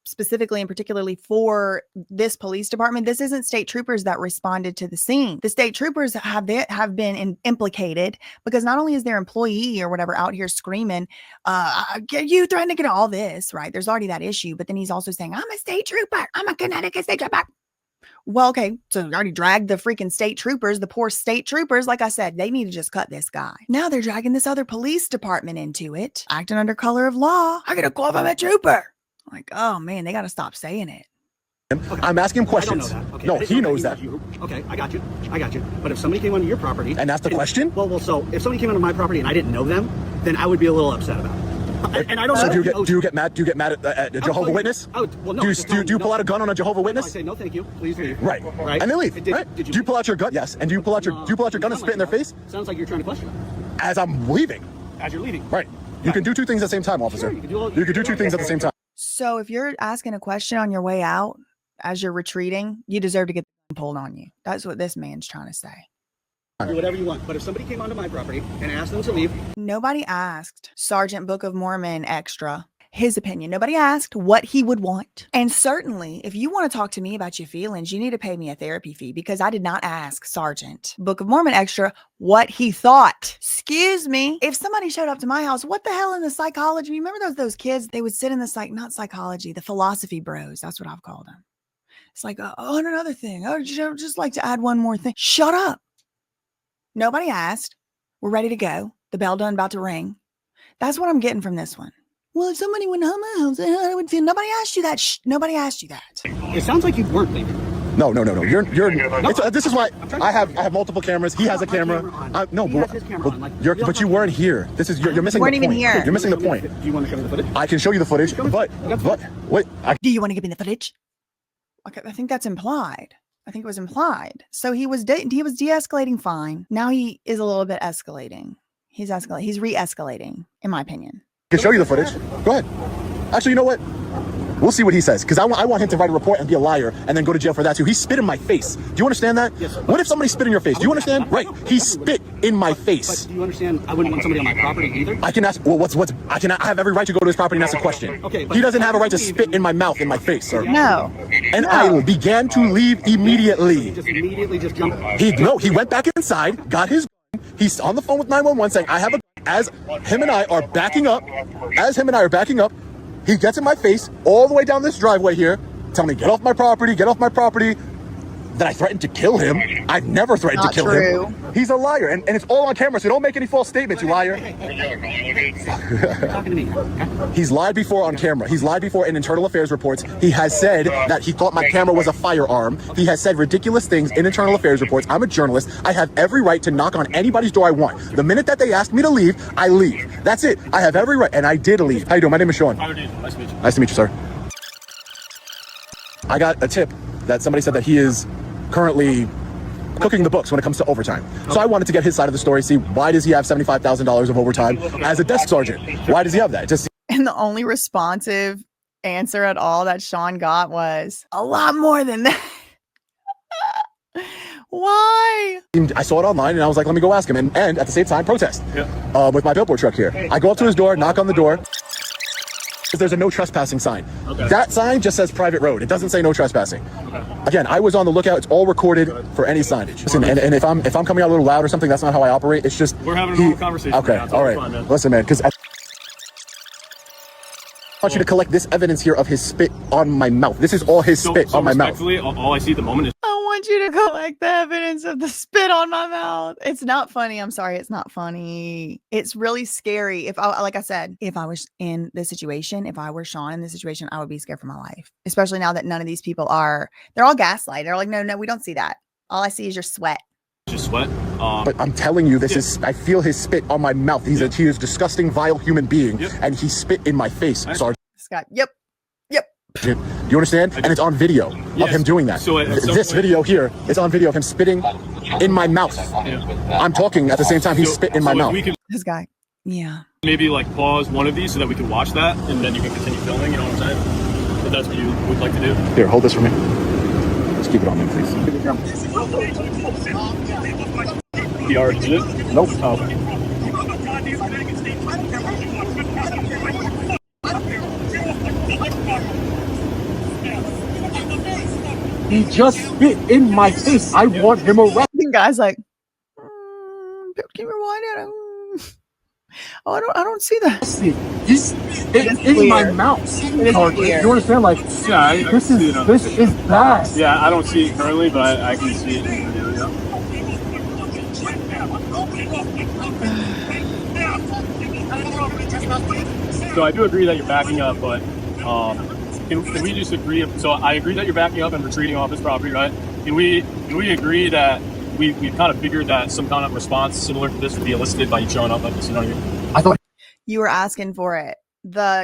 specifically and particularly for this police department. This isn't state troopers that responded to the scene. The state troopers have been implicated because not only is their employee or whatever out here screaming, you threatening to get all this, right? There's already that issue, but then he's also saying, I'm a state trooper. I'm a Connecticut state trooper. Well, okay, so you already dragged the freaking state troopers, the poor state troopers. Like I said, they need to just cut this guy. Now they're dragging this other police department into it, acting under color of law. I get a call from a trooper. Like, oh man, they got to stop saying it. Okay. I'm asking him questions. Okay, no, he knows that. Okay, I got you. But if somebody came onto your property and asked a question, so if somebody came onto my property and I didn't know them, then I would be a little upset about it. And I don't. So do you get mad? Do you get mad at a Jehovah's Witness? No, do you pull out a gun on a Jehovah's Witness? I say no, thank you. Please leave. Right. And they leave. Right? Do you pull out your gun? Yes. And do you pull out your gun and spit in their face? Sounds like you're trying to question them. As I'm leaving. As you're leaving. Right. You can do two things at the same time, officer. Sure, you can do two things at the same time. So if you're asking a question on your way out as you're retreating, you deserve to get pulled on you. That's what this man's trying to say. Do whatever you want. But if somebody came onto my property and asked them to leave. Nobody asked Sergeant Book of Mormon Extra his opinion. Nobody asked what he would want. And certainly, if you want to talk to me about your feelings, you need to pay me a therapy fee because I did not ask Sergeant Book of Mormon Extra what he thought. Excuse me. If somebody showed up to my house, what the hell in the psychology? Remember those kids? They would sit in the not psychology, the philosophy bros. That's what I've called them. It's like, oh, and another thing. Oh, just like to add one more thing. Shut up. Nobody asked. We're ready to go. The bell done about to ring. That's what I'm getting from this one. Well, if somebody went home my house, I would feel. Nobody asked you that. Nobody asked you that. It sounds like you weren't leaving. No. This is why I have multiple cameras. He has a camera. But you weren't here. You're missing the point. Weren't even here. You're missing the point. Do you want to show me the footage? I can show you the footage, but wait. Do you want to give me the footage? Okay, I think that's implied. I think it was implied. So he was de-escalating fine. Now he is a little bit escalating. He's escalating. He's re-escalating, in my opinion. I can show you the footage. Go ahead. Actually, you know what? We'll see what he says, because I want him to write a report and be a liar and then go to jail for that too. He spit in my face. Do you understand that? Yes, sir. What if somebody spit in your face? Do you understand? Right. He spit in my face. But do you understand? I wouldn't want somebody on my property either. I can ask. Well, I have every right to go to his property and ask a question. Okay. He doesn't have a right to spit in my mouth, in my face, sir. No. And I began to leave immediately. Just immediately just jump. He went back inside, got his gun. He's on the phone with 911 saying, I have a gun. As him and I are backing up, he gets in my face all the way down this driveway here, telling me, get off my property. Then I threatened to kill him. I've never threatened to kill him. He's a liar, and it's all on camera, so don't make any false statements, you liar. He's lied before on camera. He's lied before in internal affairs reports. He has said that he thought my camera was a firearm. He has said ridiculous things in internal affairs reports. I'm a journalist. I have every right to knock on anybody's door I want. The minute that they ask me to leave, I leave. That's it. I have every right, and I did leave. How you doing? My name is Sean. Nice to meet you. Nice to meet you, sir. I got a tip that somebody said that he is currently cooking the books when it comes to overtime. So I wanted to get his side of the story, see why does he have $75,000 of overtime as a desk sergeant? Why does he have that? And the only responsive answer at all that Sean got was a lot more than that. Why? I saw it online and I was like, let me go ask him and at the same time protest with my billboard truck here. I go up to his door, knock on the door. There's a no trespassing sign. Okay. That sign just says private road. It doesn't say no trespassing. Okay. Again, I was on the lookout. It's all recorded for any signage. Listen, and if I'm coming out a little loud or something, that's not how I operate. It's just we're having a normal conversation. Okay, all right. Fun, listen, man, because I want you to collect this evidence here of his spit on my mouth. This is all his spit on my mouth. All I see at the moment is. Oh want you to collect the evidence of the spit on my mouth. It's not funny. I'm sorry. It's not funny. It's really scary. Like I said, if I was in this situation, if I were Sean in this situation, I would be scared for my life, especially now that none of these people they're all gaslight. They're like, no, we don't see that. All I see is your sweat. Just sweat. But I'm telling you, I feel his spit on my mouth. He is a disgusting, vile human being, and he spit in my face, Sergeant. Scott, yep. Do you understand? And it's on video of him doing that. So this video here is on video of him spitting in my mouth. I'm talking at the same time he spit in my mouth. This guy. Yeah. Maybe like pause one of these so that we can watch that, and then you can continue filming. You know what I'm saying? If that's what you would like to do. Here, hold this for me. Just keep it on me, please. He already did it? Nope. Oh, okay. He just spit in my face. I want him arrested. The guy's like, can you rewind it? Oh, I don't see that. He's in my mouth. You understand? Like, Yeah, this is bad. Yeah, I don't see it currently, but I can see it in the video. So I do agree that you're backing up, but can we just agree? So I agree that you're backing up and retreating off his property, right? Can we agree that we've kind of figured that some kind of response similar to this would be elicited by you showing up like this? You know what I mean? I thought you were asking for it.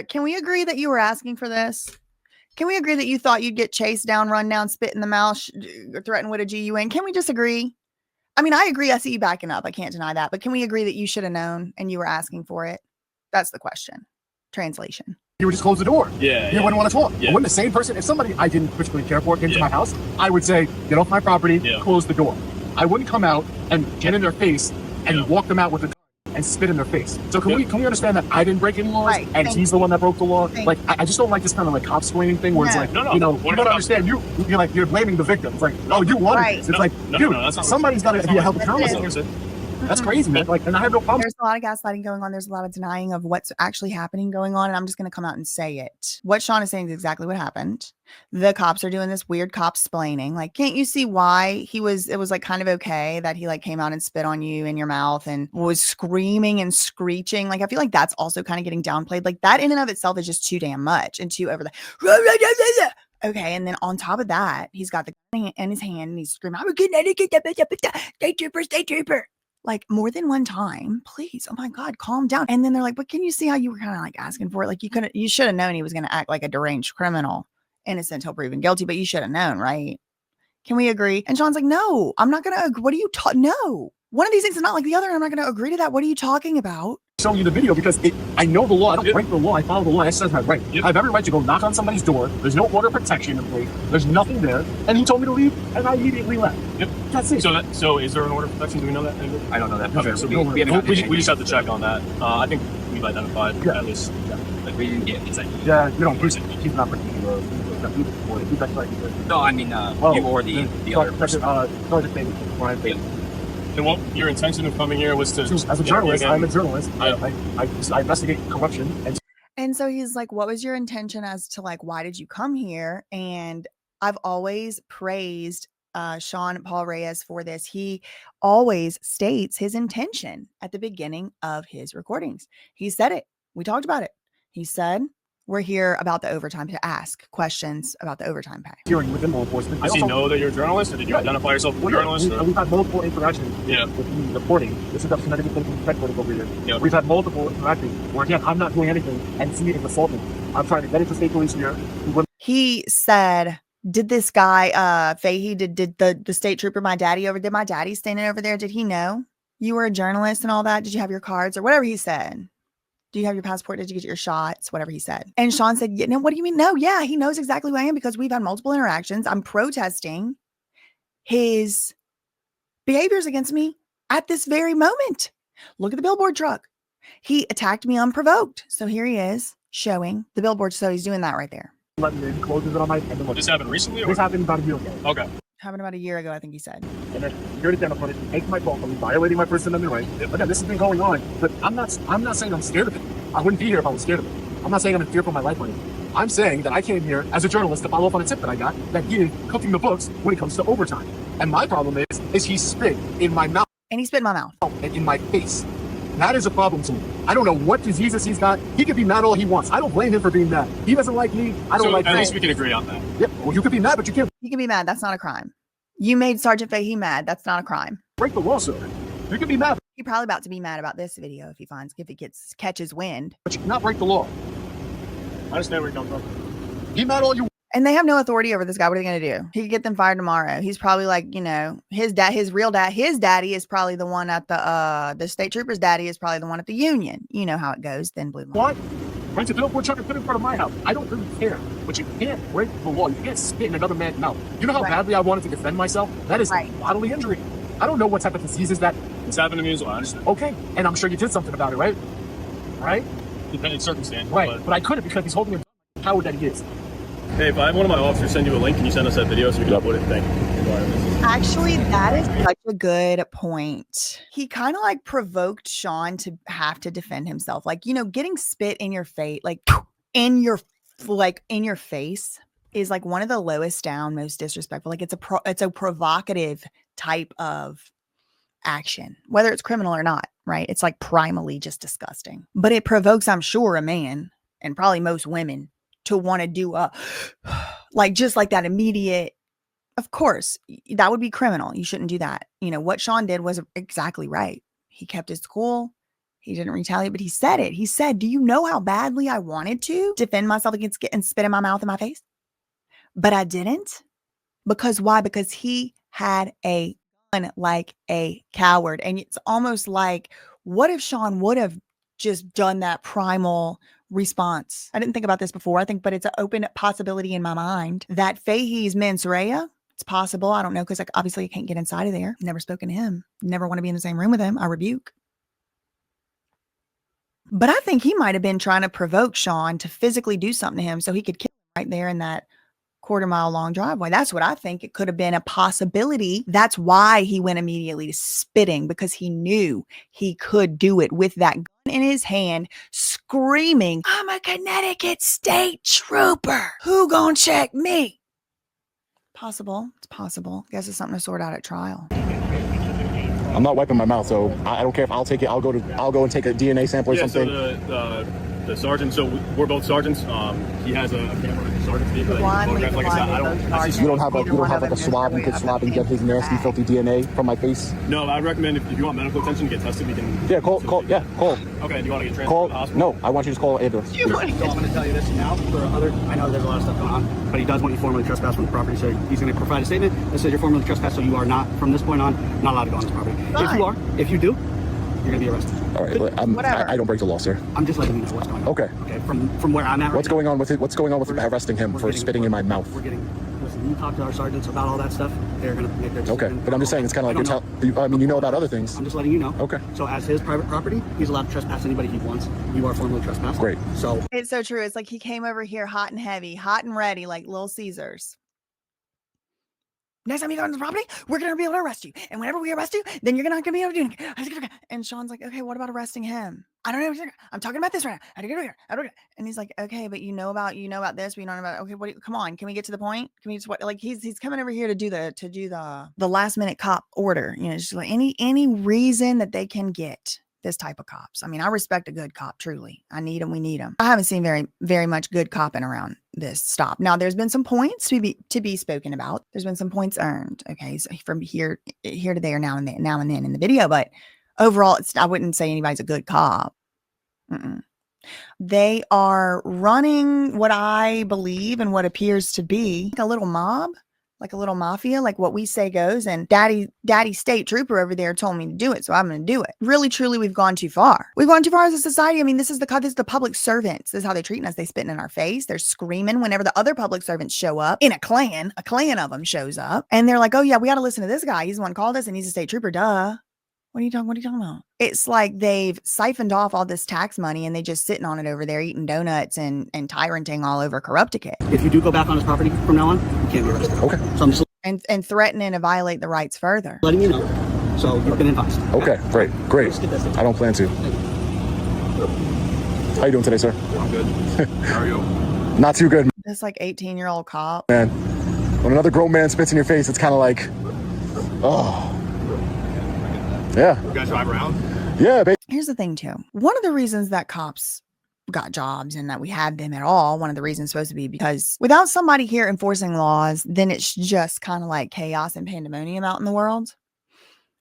Can we agree that you were asking for this? Can we agree that you thought you'd get chased down, run down, spit in the mouth, threatened with a GUN? Can we just agree? I mean, I agree. I see you backing up. I can't deny that. But can we agree that you should have known and you were asking for it? That's the question. Translation. you would just close the door. Yeah. You wouldn't want to talk. Yeah. When the same person, if somebody I didn't particularly care for came to my house, I would say, get off my property, close the door. I wouldn't come out and get in their face and walk them out with a gun and spit in their face. So can we understand that I didn't break any laws and he's the one that broke the law? Like, I just don't like this kind of like cop explaining thing where it's like, you know, you don't understand. You're like, you're blaming the victim. It's like, oh, you won. It's like, dude, somebody's got to be a help journalist. That's crazy, man. Like, and I have no problem. There's a lot of gaslighting going on. There's a lot of denying of what's actually happening going on. And I'm just going to come out and say it. What Sean is saying is exactly what happened. The cops are doing this weird cop splaining. Like, can't you see why it was like kind of okay that he like came out and spit on you in your mouth and was screaming and screeching? Like, I feel like that's also kind of getting downplayed. Like that in and of itself is just too damn much and too over the okay. And then on top of that, he's got the gun in his hand and he's screaming, I'm gonna get that state trooper. Like more than one time, please. Oh my God, calm down. And then they're like, but can you see how you were kind of like asking for it? Like you should have known he was going to act like a deranged criminal, innocent till proven guilty, but you should have known, right? Can we agree? And Sean's like, no, I'm not going to agree. What are you no, one of these things is not like the other. And I'm not going to agree to that. What are you talking about? Showing you the video because I know the law. I don't break the law. I follow the law. I says my right. I have every right to go knock on somebody's door. There's no order of protection in place. There's nothing there. And he told me to leave, and I immediately left. Yep. That's it. So is there an order of protection? Do we know that? I don't know that. Okay, so we just have to check on that. I think we've identified at least. Like we didn't get inside. Yeah, you know, he's not breaking the law. He's actually no, I mean, you or the other person. And what your intention of coming here was to as a journalist, I'm a journalist. I investigate corruption. And so he's like, what was your intention as to like, why did you come here? And I've always praised Sean Paul Reyes for this. He always states his intention at the beginning of his recordings. He said it. We talked about it. He said, we're here about the overtime to ask questions about the overtime pay. Hearing within law enforcement. Does he know that you're a journalist? Or did you identify yourself as a journalist? We've had multiple interactions with me reporting. This is up to Connecticut Reporting over here. Yeah. We've had multiple interactions where, again, I'm not doing anything and see it as assaulting. I'm trying to get into state police here. He said, did this guy, Fahey, did the state trooper, my daddy standing over there, did he know you were a journalist and all that? Did you have your cards or whatever he said? Do you have your passport? Did you get your shots? Whatever he said. And Sean said, yeah, no, what do you mean? No, yeah, he knows exactly who I am because we've had multiple interactions. I'm protesting his behaviors against me at this very moment. Look at the billboard truck. He attacked me unprovoked. So here he is showing the billboard. So he's doing that right there. Let me in, closes it on my head. This happened recently? Or? This happened about a year ago. Okay. Happened about a year ago, I think he said. And then here to demo footage, takes my phone from me, violating my First Amendment right. Again, this has been going on, but I'm not saying I'm scared of it. I wouldn't be here if I was scared of it. I'm not saying I'm in fear for my life or anything. I'm saying that I came here as a journalist to follow up on a tip that I got that he is cooking the books when it comes to overtime. And my problem is he spit in my mouth. And he spit in my mouth. And in my face. That is a problem to me. I don't know what diseases he's got. He could be mad all he wants. I don't blame him for being mad. He doesn't like me. I don't like him. At least we can agree on that. Yeah, well, you could be mad, but you can't You can be mad. That's not a crime. You made Sergeant Fahey mad. That's not a crime. break the law, sir. You can be mad, He's probably about to be mad about this video if he catches wind. but you cannot break the law. I understand where you're coming from. Be mad all you And they have no authority over this guy. What are they going to do? He could get them fired tomorrow. He's probably like, you know, his daddy is probably the one at the state trooper's daddy is probably the one at the union. You know how it goes. Then blue. What? Rent a billboard truck and put it in front of my house. I don't really care. But you can't break the law. You can't spit in another man's mouth. You know how badly I wanted to defend myself? That is bodily injury. I don't know what type of disease is that. It's happened to me as well. I understand. Okay. And I'm sure you did something about it, right? Right? Depending circumstance. Right. But I couldn't because he's holding a coward that he is. Hey, if I have one of my officers send you a link, can you send us that video so we can upload it? Thank you. Actually, that is such a good point. He kind of like provoked Sean to have to defend himself. Like, you know, getting spit in your face, like in your face is like one of the lowest down, most disrespectful. Like it's a provocative type of action, whether it's criminal or not, right? It's like primally just disgusting. But it provokes, I'm sure, a man and probably most women to want to do just like that immediate. Of course, that would be criminal. You shouldn't do that. You know, what Sean did was exactly right. He kept his cool. He didn't retaliate, but he said it. He said, do you know how badly I wanted to defend myself against getting spit in my mouth and my face? But I didn't. Because why? Because he had a gun like a coward. And it's almost like, what if Sean would have just done that primal response? I didn't think about this before. But it's an open possibility in my mind that Fahey's mens rea. It's possible. I don't know, because obviously I can't get inside of there. Never spoken to him. Never want to be in the same room with him. I rebuke. But I think he might have been trying to provoke Sean to physically do something to him so he could kill him right there in that quarter-mile long driveway. That's what I think. It could have been a possibility. That's why he went immediately to spitting, because he knew he could do it with that gun in his hand, screaming, I'm a Connecticut state trooper. Who gonna check me? Possible. It's possible. Guess it's something to sort out at trial. I'm not wiping my mouth, so I don't care if I'll take it. I'll go and take a DNA sample or something. So the sergeant. So we're both sergeants. He has a camera in the sergeant's vehicle. You don't have like a swab. You could swab and get his nasty, filthy DNA from my face. No, I recommend if you want medical attention, get tested. We can. Yeah, call. Okay, do you want to get transferred to the hospital? No, I want you to call ambulance. So I'm going to tell you this now. I know there's a lot of stuff going on, but he does want you formally trespass from the property. So he's going to provide a statement that says you're formally trespassed. So you are not, from this point on, not allowed to go on this property. If you do, you're gonna be arrested. All right, I don't break the law, sir. I'm just letting you know what's going on. Okay. Okay. From where I'm at. What's going on with it? What's going on with arresting him for spitting in my mouth? Listen, you talk to our sergeants about all that stuff. They're gonna make their decision. Okay, but I'm just saying it's kind of like you know about other things. I'm just letting you know. Okay. So as his private property, he's allowed to trespass anybody he wants. You are formally trespassed. Great. So it's so true. It's like he came over here hot and heavy, hot and ready, like Little Caesars. Next time you go on the property, we're going to be able to arrest you. And whenever we arrest you, then you're not going to be able to do anything. And Sean's like, okay, what about arresting him? I don't know. I'm talking about this right now. And he's like, okay, but you know about this, but you don't know about, okay, come on. Can we get to the point? Can we just, he's coming over here to do the last minute cop order. You know, just like any reason that they can get this type of cops. I mean, I respect a good cop, truly. I need them. We need them. I haven't seen very, very much good copping around this stop. Now, there's been some points to be spoken about. There's been some points earned. Okay, so from here to there, now and then in the video. But overall, I wouldn't say anybody's a good cop. They are running what I believe and what appears to be like a little mob. Like a little mafia, like what we say goes, and daddy state trooper over there told me to do it, so I'm going to do it. Really, truly, we've gone too far. We've gone too far as a society. I mean, this is the public servants. This is how they're treating us. They spitting in our face. They're screaming whenever the other public servants show up in a clan of them shows up, and they're like, oh yeah, we got to listen to this guy. He's the one who called us, and he's a state trooper. Duh. What are you talking about? It's like they've siphoned off all this tax money and they just sitting on it over there eating donuts and tyranting all over Corrupticate. If you do go back on his property from now on, you can't be arrested. Okay. So I'm just and threatening to violate the rights further. letting you know. So you've been advised. Okay, great. I don't plan to. How you doing today, sir? I'm good. How are you? Not too good, This like 18-year-old cop. man. When another grown man spits in your face, it's kind of like, oh. Yeah. You guys drive around? Yeah, baby. Here's the thing too. One of the reasons that cops got jobs and that we had them at all, one of the reasons supposed to be because without somebody here enforcing laws, then it's just kind of like chaos and pandemonium out in the world.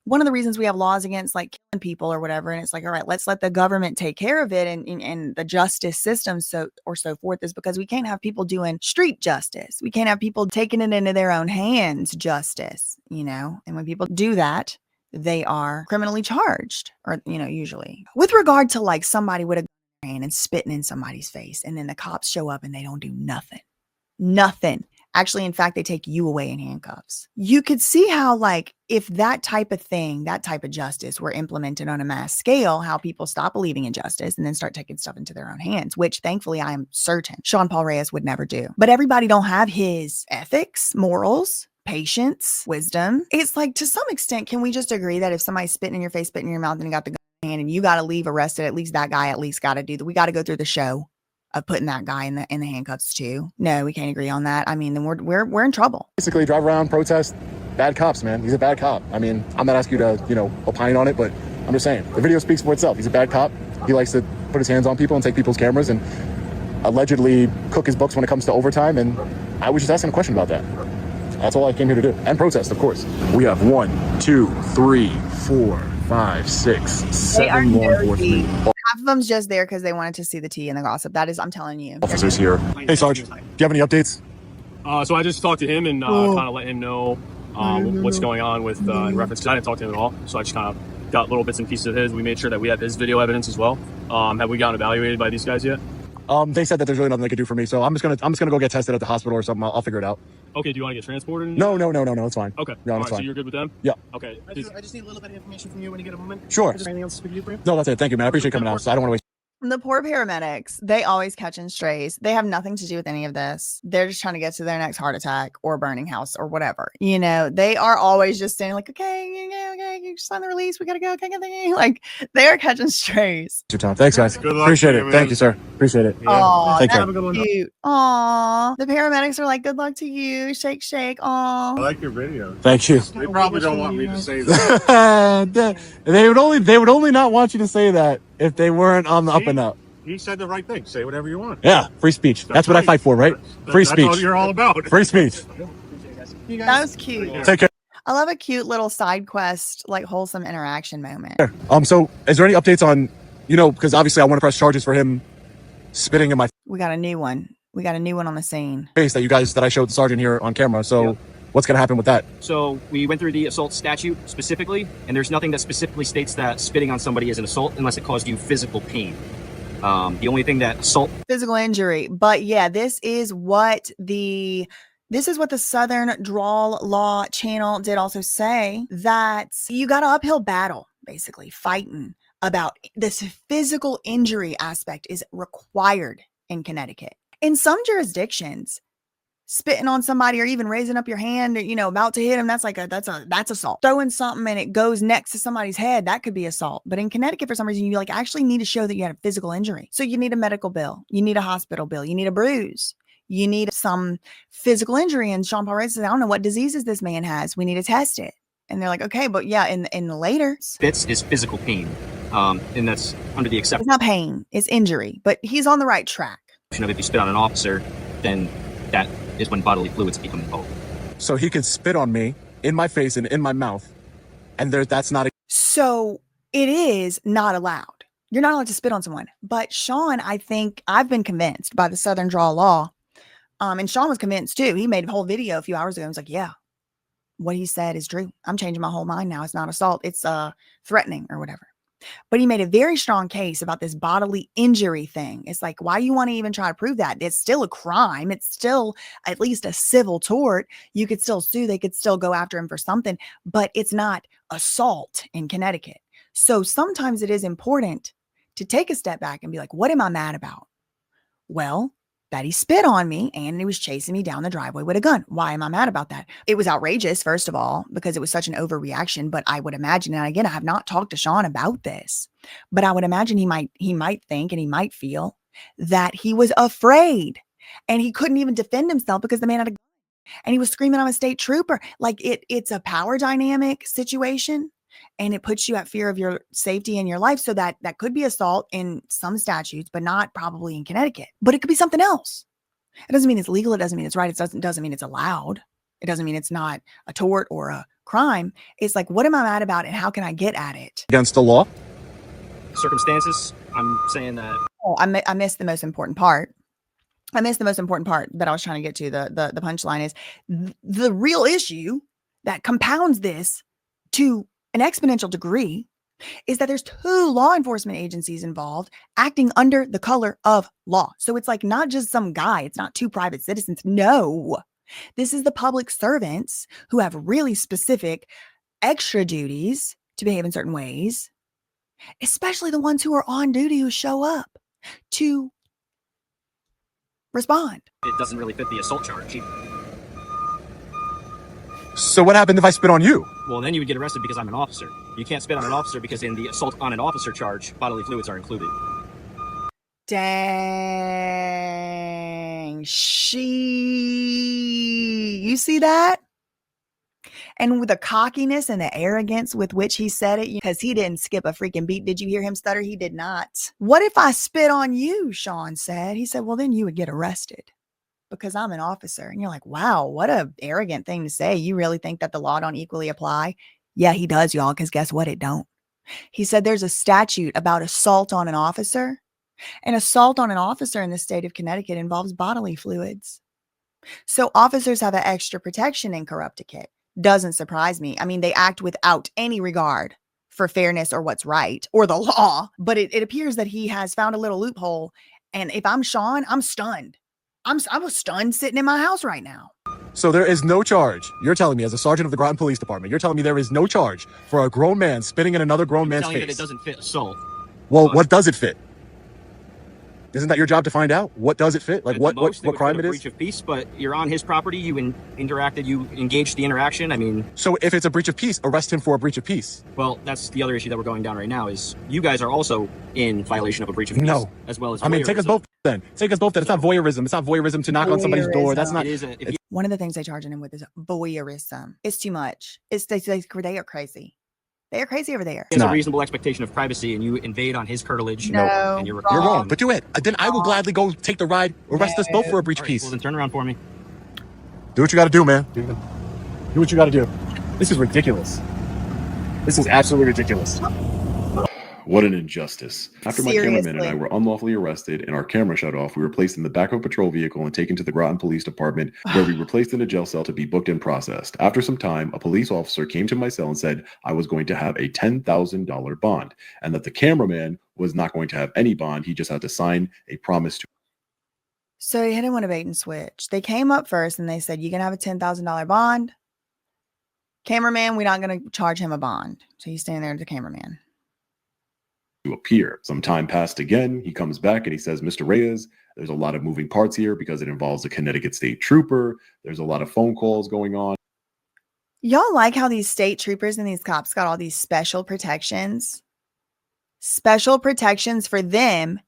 One of the reasons we have laws against like killing people or whatever, and it's like, all right, let's let the government take care of it and the justice system so forth, is because we can't have people doing street justice. We can't have people taking it into their own hands justice, you know? And when people do that, they are criminally charged, or, you know, usually. With regard to like somebody with a gun and spitting in somebody's face, and then the cops show up and they don't do nothing. Nothing. Actually, in fact, they take you away in handcuffs. You could see how, like, if that type of thing, that type of justice were implemented on a mass scale, how people stop believing in justice and then start taking stuff into their own hands, which thankfully I am certain Sean Paul Reyes would never do. But everybody don't have his ethics, morals, patience, wisdom. It's like, to some extent, can we just agree that if somebody's spitting in your face, spitting in your mouth, and you got the gun in your hand and you got to leave arrested, at least that guy at least got to do that. We got to go through the show of putting that guy in the handcuffs too. No, we can't agree on that. I mean, then we're in trouble. Basically, drive around, protest, bad cops, man. He's a bad cop. I mean, I'm not asking you to, you know, opine on it, but I'm just saying, the video speaks for itself. He's a bad cop. He likes to put his hands on people and take people's cameras and allegedly cook his books when it comes to overtime, and I was just asking a question about that. That's all I came here to do. And protest, of course. We have 1, 2, 3, 4, 5, 6, 7 law enforcement Half of them's just there because they wanted to see the tea and the gossip. That is, I'm telling you. officers here. Hey, Sarge, do you have any updates? So I just talked to him and kind of let him know what's going on with in reference, because I didn't talk to him at all. So I just kind of got little bits and pieces of his. We made sure that we have his video evidence as well. Have we gotten evaluated by these guys yet? They said that there's really nothing they could do for me, so I'm just gonna go get tested at the hospital or something. I'll figure it out. Okay, do you want to get transported? No, it's fine. Okay. No, All it's right, fine. so you're good with them? Yeah. Okay. I just need a little bit of information from you when you get a moment. Sure. Is there anything else we can do for you? No, that's it. Thank you, man. I appreciate you coming out. So I don't want to waste. The poor paramedics, they always catching strays. They have nothing to do with any of this. They're just trying to get to their next heart attack or burning house or whatever. You know, they are always just standing like, okay, you sign the release. We got to go. Okay. Like, they're catching strays. Your time. Thanks, guys. Good luck Appreciate to it. you, Thank man. you, sir. Appreciate it. Aw, Take care. that's cute. Aw, the paramedics are like, good luck to you. Shake, shake. Aw. I like your video. Thank you. They probably don't want me to say that. They would only not want you to say that if they weren't on the up and up. He said the right thing. Say whatever you want. Yeah, free speech. That's what I fight for, right? Free That's speech. all you're all about. Free speech. That was cute. Take care. I love a cute little side quest, like wholesome interaction moment. So is there any updates on, you know, because obviously I want to press charges for him spitting in my We got a new one. We got a new one on the scene. face that I showed the sergeant here on camera. So what's going to happen with that? So we went through the assault statute specifically, and there's nothing that specifically states that spitting on somebody is an assault unless it caused you physical pain. The only thing that assault Physical injury. But yeah, this is what the Southern Drawl Law channel did also say, that you got an uphill battle, basically fighting about this physical injury aspect is required in Connecticut. In some jurisdictions, spitting on somebody or even raising up your hand, you know, about to hit him, that's assault. Throwing something and it goes next to somebody's head, that could be assault. But in Connecticut, for some reason, you like actually need to show that you had a physical injury. So you need a medical bill, you need a hospital bill, you need a bruise, you need some physical injury. And Sean Paul Reyes says, I don't know what diseases this man has. We need to test it. And they're like, okay, but yeah, in the later, spits is physical pain, and that's under the exception it's not pain, it's injury. But he's on the right track. of if you spit on an officer, then that is when bodily fluids become involved. So he could spit on me in my face and in my mouth, and that's not a So it is not allowed. You're not allowed to spit on someone. But Sean, I think I've been convinced by the Southern Draw Law. And Sean was convinced too. He made a whole video a few hours ago. He was like, yeah, what he said is true. I'm changing my whole mind now. It's not assault. It's threatening or whatever. But he made a very strong case about this bodily injury thing. It's like, why do you want to even try to prove that? It's still a crime. It's still at least a civil tort. You could still sue. They could still go after him for something, but it's not assault in Connecticut. So sometimes it is important to take a step back and be like, what am I mad about? Well, that he spit on me and he was chasing me down the driveway with a gun. Why am I mad about that? It was outrageous, first of all, because it was such an overreaction. But I would imagine, and again, I have not talked to Sean about this, but I would imagine he might think and he might feel that he was afraid And he couldn't even defend himself because the man had a gun. And he was screaming, I'm a state trooper. Like it's a power dynamic situation. And it puts you at fear of your safety and your life. So that could be assault in some statutes, but not probably in Connecticut. But it could be something else. It doesn't mean it's legal. It doesn't mean it's right. It doesn't mean it's allowed. It doesn't mean it's not a tort or a crime. It's like, what am I mad about and how can I get at it? Against the law? Circumstances, I'm saying that. Oh, I missed the most important part. I missed the most important part that I was trying to get to. The punchline is the real issue that compounds this to an exponential degree is that there's two law enforcement agencies involved acting under the color of law. So it's like not just some guy. It's not two private citizens. No, this is the public servants who have really specific extra duties to behave in certain ways, especially the ones who are on duty who show up to respond. It doesn't really fit the assault charge. So what happened if I spit on you? Well, then you would get arrested because I'm an officer. You can't spit on an officer because in the assault on an officer charge, bodily fluids are included. Dang. You see that? And with the cockiness and the arrogance with which he said it, because he didn't skip a freaking beat. Did you hear him stutter? He did not. What if I spit on you? Sean said. He said, well, then you would get arrested because I'm an officer. And you're like, wow, what a arrogant thing to say. You really think that the law don't equally apply? Yeah, he does, y'all, because guess what? It don't. He said there's a statute about assault on an officer. And assault on an officer in the state of Connecticut involves bodily fluids. So officers have an extra protection in Corrupticate. Doesn't surprise me. I mean, they act without any regard for fairness or what's right or the law, but it appears that he has found a little loophole. And if I'm Sean, I'm stunned. I was stunned sitting in my house right now. So there is no charge. You're telling me as a sergeant of the Groton Police Department, you're telling me there is no charge for a grown man spitting in another grown man's face. That it doesn't fit assault. Well, what does it fit? Isn't that your job to find out? What does it fit? Like what crime it is? Breach of peace, but you're on his property. You interacted. You engaged the interaction. I mean, so if it's a breach of peace, arrest him for a breach of peace. Well, that's the other issue that we're going down right now. Is you guys are also in violation of a breach of peace. No, as well as. I mean, take us both then. Take us both then. It's not voyeurism. It's not voyeurism to knock on somebody's door. That's not. One of the things they're charging him with is voyeurism. It's too much. They are crazy. They are crazy over there. It's a reasonable expectation of privacy, and you invade on his curtilage. No, and you're wrong. But do it. Then I will gladly go take the ride. Arrest us both for a breach of peace. Well, then turn around for me. Do what you got to do, man. Do what you got to do. This is ridiculous. This is absolutely ridiculous. What an injustice. After Seriously. my cameraman and I were unlawfully arrested and our camera shut off, we were placed in the back of a patrol vehicle and taken to the Groton Police Department, where we were placed in a jail cell to be booked and processed. After some time, a police officer came to my cell and said I was going to have a $10,000 bond and that the cameraman was not going to have any bond. He just had to sign a promise to. So he didn't want to bait and switch. They came up first and they said, you can have a $10,000 bond. Cameraman, we're not going to charge him a bond. So he's standing there as the cameraman. To appear. Some time passed again. He comes back and he says, Mr. Reyes, there's a lot of moving parts here because it involves a Connecticut state trooper. There's a lot of phone calls going on. Y'all like how these state troopers and these cops got all these special protections? Special protections for them.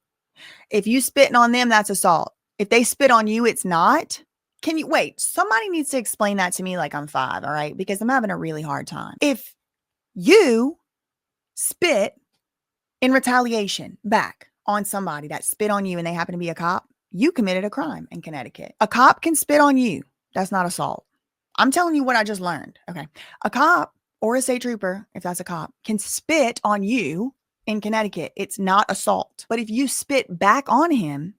If you spitting on them, that's assault. If they spit on you, it's not. Can you wait? Somebody needs to explain that to me like I'm 5, all right? Because I'm having a really hard time. If you spit in retaliation back on somebody that spit on you and they happen to be a cop, you committed a crime in Connecticut. A cop can spit on you. That's not assault. I'm telling you what I just learned. Okay. A cop or a state trooper, if that's a cop, can spit on you in Connecticut. It's not assault. But if you spit back on him,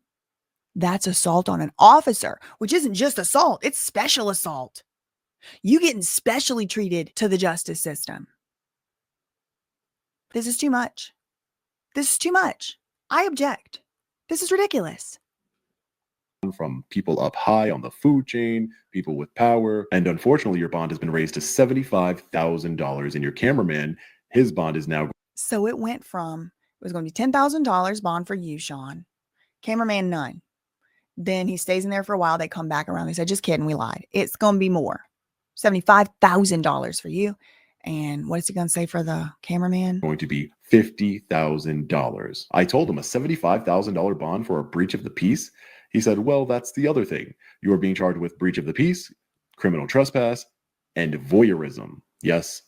that's assault on an officer, which isn't just assault. It's special assault. You getting specially treated to the justice system. This is too much. This is too much. I object. This is ridiculous. From people up high on the food chain, people with power. And unfortunately, your bond has been raised to $75,000. And your cameraman, his bond is now. So it went from, it was going to be $10,000 bond for you, Sean. Cameraman, none. Then he stays in there for a while. They come back around. They said, just kidding. We lied. It's going to be more. $75,000 for you. And what is he going to say for the cameraman? Going to be $50,000. I told him a $75,000 bond for a breach of the peace. He said, well, that's the other thing. You are being charged with breach of the peace, criminal trespass, and voyeurism. Yes,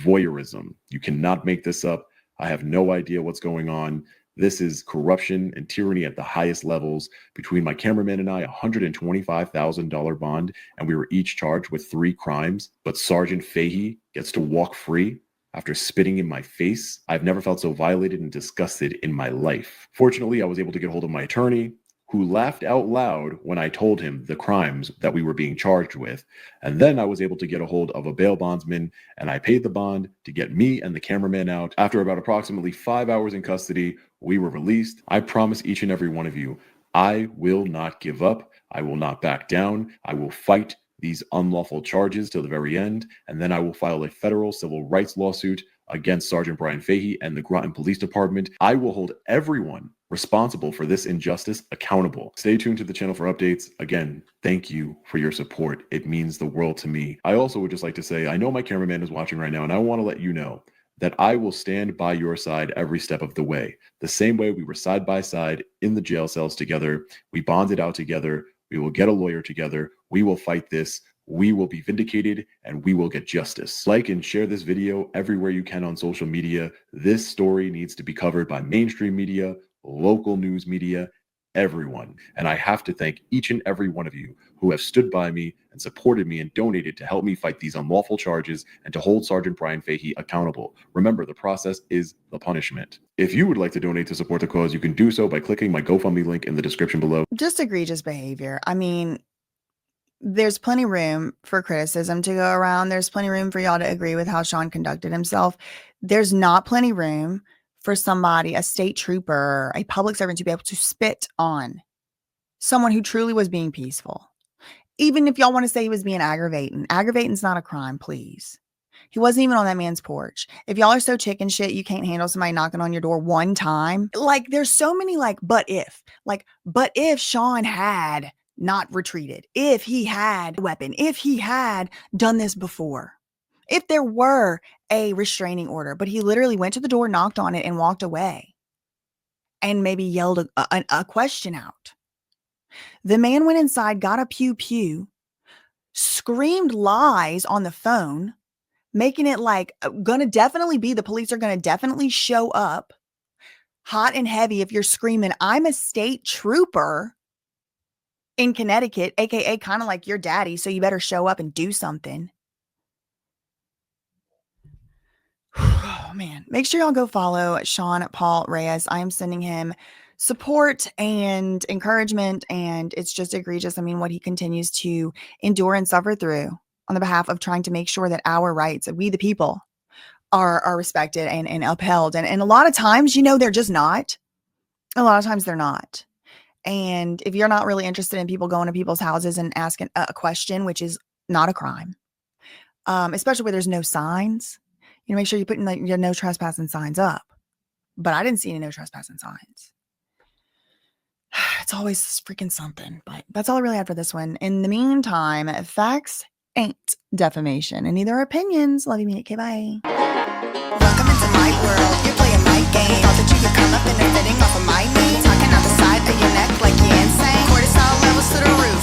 voyeurism. You cannot make this up. I have no idea what's going on. This is corruption and tyranny at the highest levels. Between my cameraman and I, $125,000 bond, and we were each charged with 3 crimes. But Sergeant Fahey gets to walk free after spitting in my face. I've never felt so violated and disgusted in my life. Fortunately, I was able to get hold of my attorney, who laughed out loud when I told him the crimes that we were being charged with. And then I was able to get a hold of a bail bondsman, and I paid the bond to get me and the cameraman out. After about approximately 5 hours in custody, we were released. I promise each and every one of you, I will not give up. I will not back down. I will fight these unlawful charges till the very end, and then I will file a federal civil rights lawsuit against Sergeant Brian Fahey and the Groton Police Department. I will hold everyone responsible for this injustice accountable. Stay tuned to the channel for updates. Again, thank you for your support. It means the world to me. I also would just like to say, I know my cameraman is watching right now, and I want to let you know that I will stand by your side every step of the way. The same way we were side by side in the jail cells together. We bonded out together. We will get a lawyer together. We will fight this. We will be vindicated, and we will get justice. Like and share this video everywhere you can on social media. This story needs to be covered by mainstream media, local news media, everyone. And I have to thank each and every one of you who have stood by me and supported me and donated to help me fight these unlawful charges and to hold Sergeant Brian Fahey accountable. Remember, the process is the punishment. If you would like to donate to support the cause, you can do so by clicking my GoFundMe link in the description below. Just egregious behavior. I mean, there's plenty room for criticism to go around. There's plenty room for y'all to agree with how Sean conducted himself. There's not plenty room for somebody, a state trooper, a public servant, to be able to spit on someone who truly was being peaceful. Even if y'all want to say he was being aggravating, aggravating's not a crime, please. He wasn't even on that man's porch. If y'all are so chicken shit, you can't handle somebody knocking on your door one time. Like, there's so many but if Sean had not retreated, if he had a weapon, if he had done this before, if there were a restraining order, but he literally went to the door, knocked on it, and walked away and maybe yelled a question out. The man went inside, got a pew-pew, screamed lies on the phone, making it like the police are going to definitely show up hot and heavy if you're screaming, I'm a state trooper in Connecticut, aka kind of like your daddy, so you better show up and do something. Oh man, make sure y'all go follow Sean Paul Reyes. I am sending him support and encouragement, and it's just egregious. I mean, what he continues to endure and suffer through on the behalf of trying to make sure that our rights, that we the people, are respected and upheld. And a lot of times, they're just not. A lot of times they're not. And if you're not really interested in people going to people's houses and asking a question, which is not a crime, especially where there's no signs, make sure you're putting your no trespassing signs up. But I didn't see any no trespassing signs. It's always freaking something, but that's all I really had for this one. In the meantime, facts ain't defamation, and neither are opinions. Love you, me. Okay, bye. Welcome into my world. You're playing my game. Thought that you could come up and they're fitting off of my knee. Talking out the side of your neck like you're insane. Cortisol levels to the roof.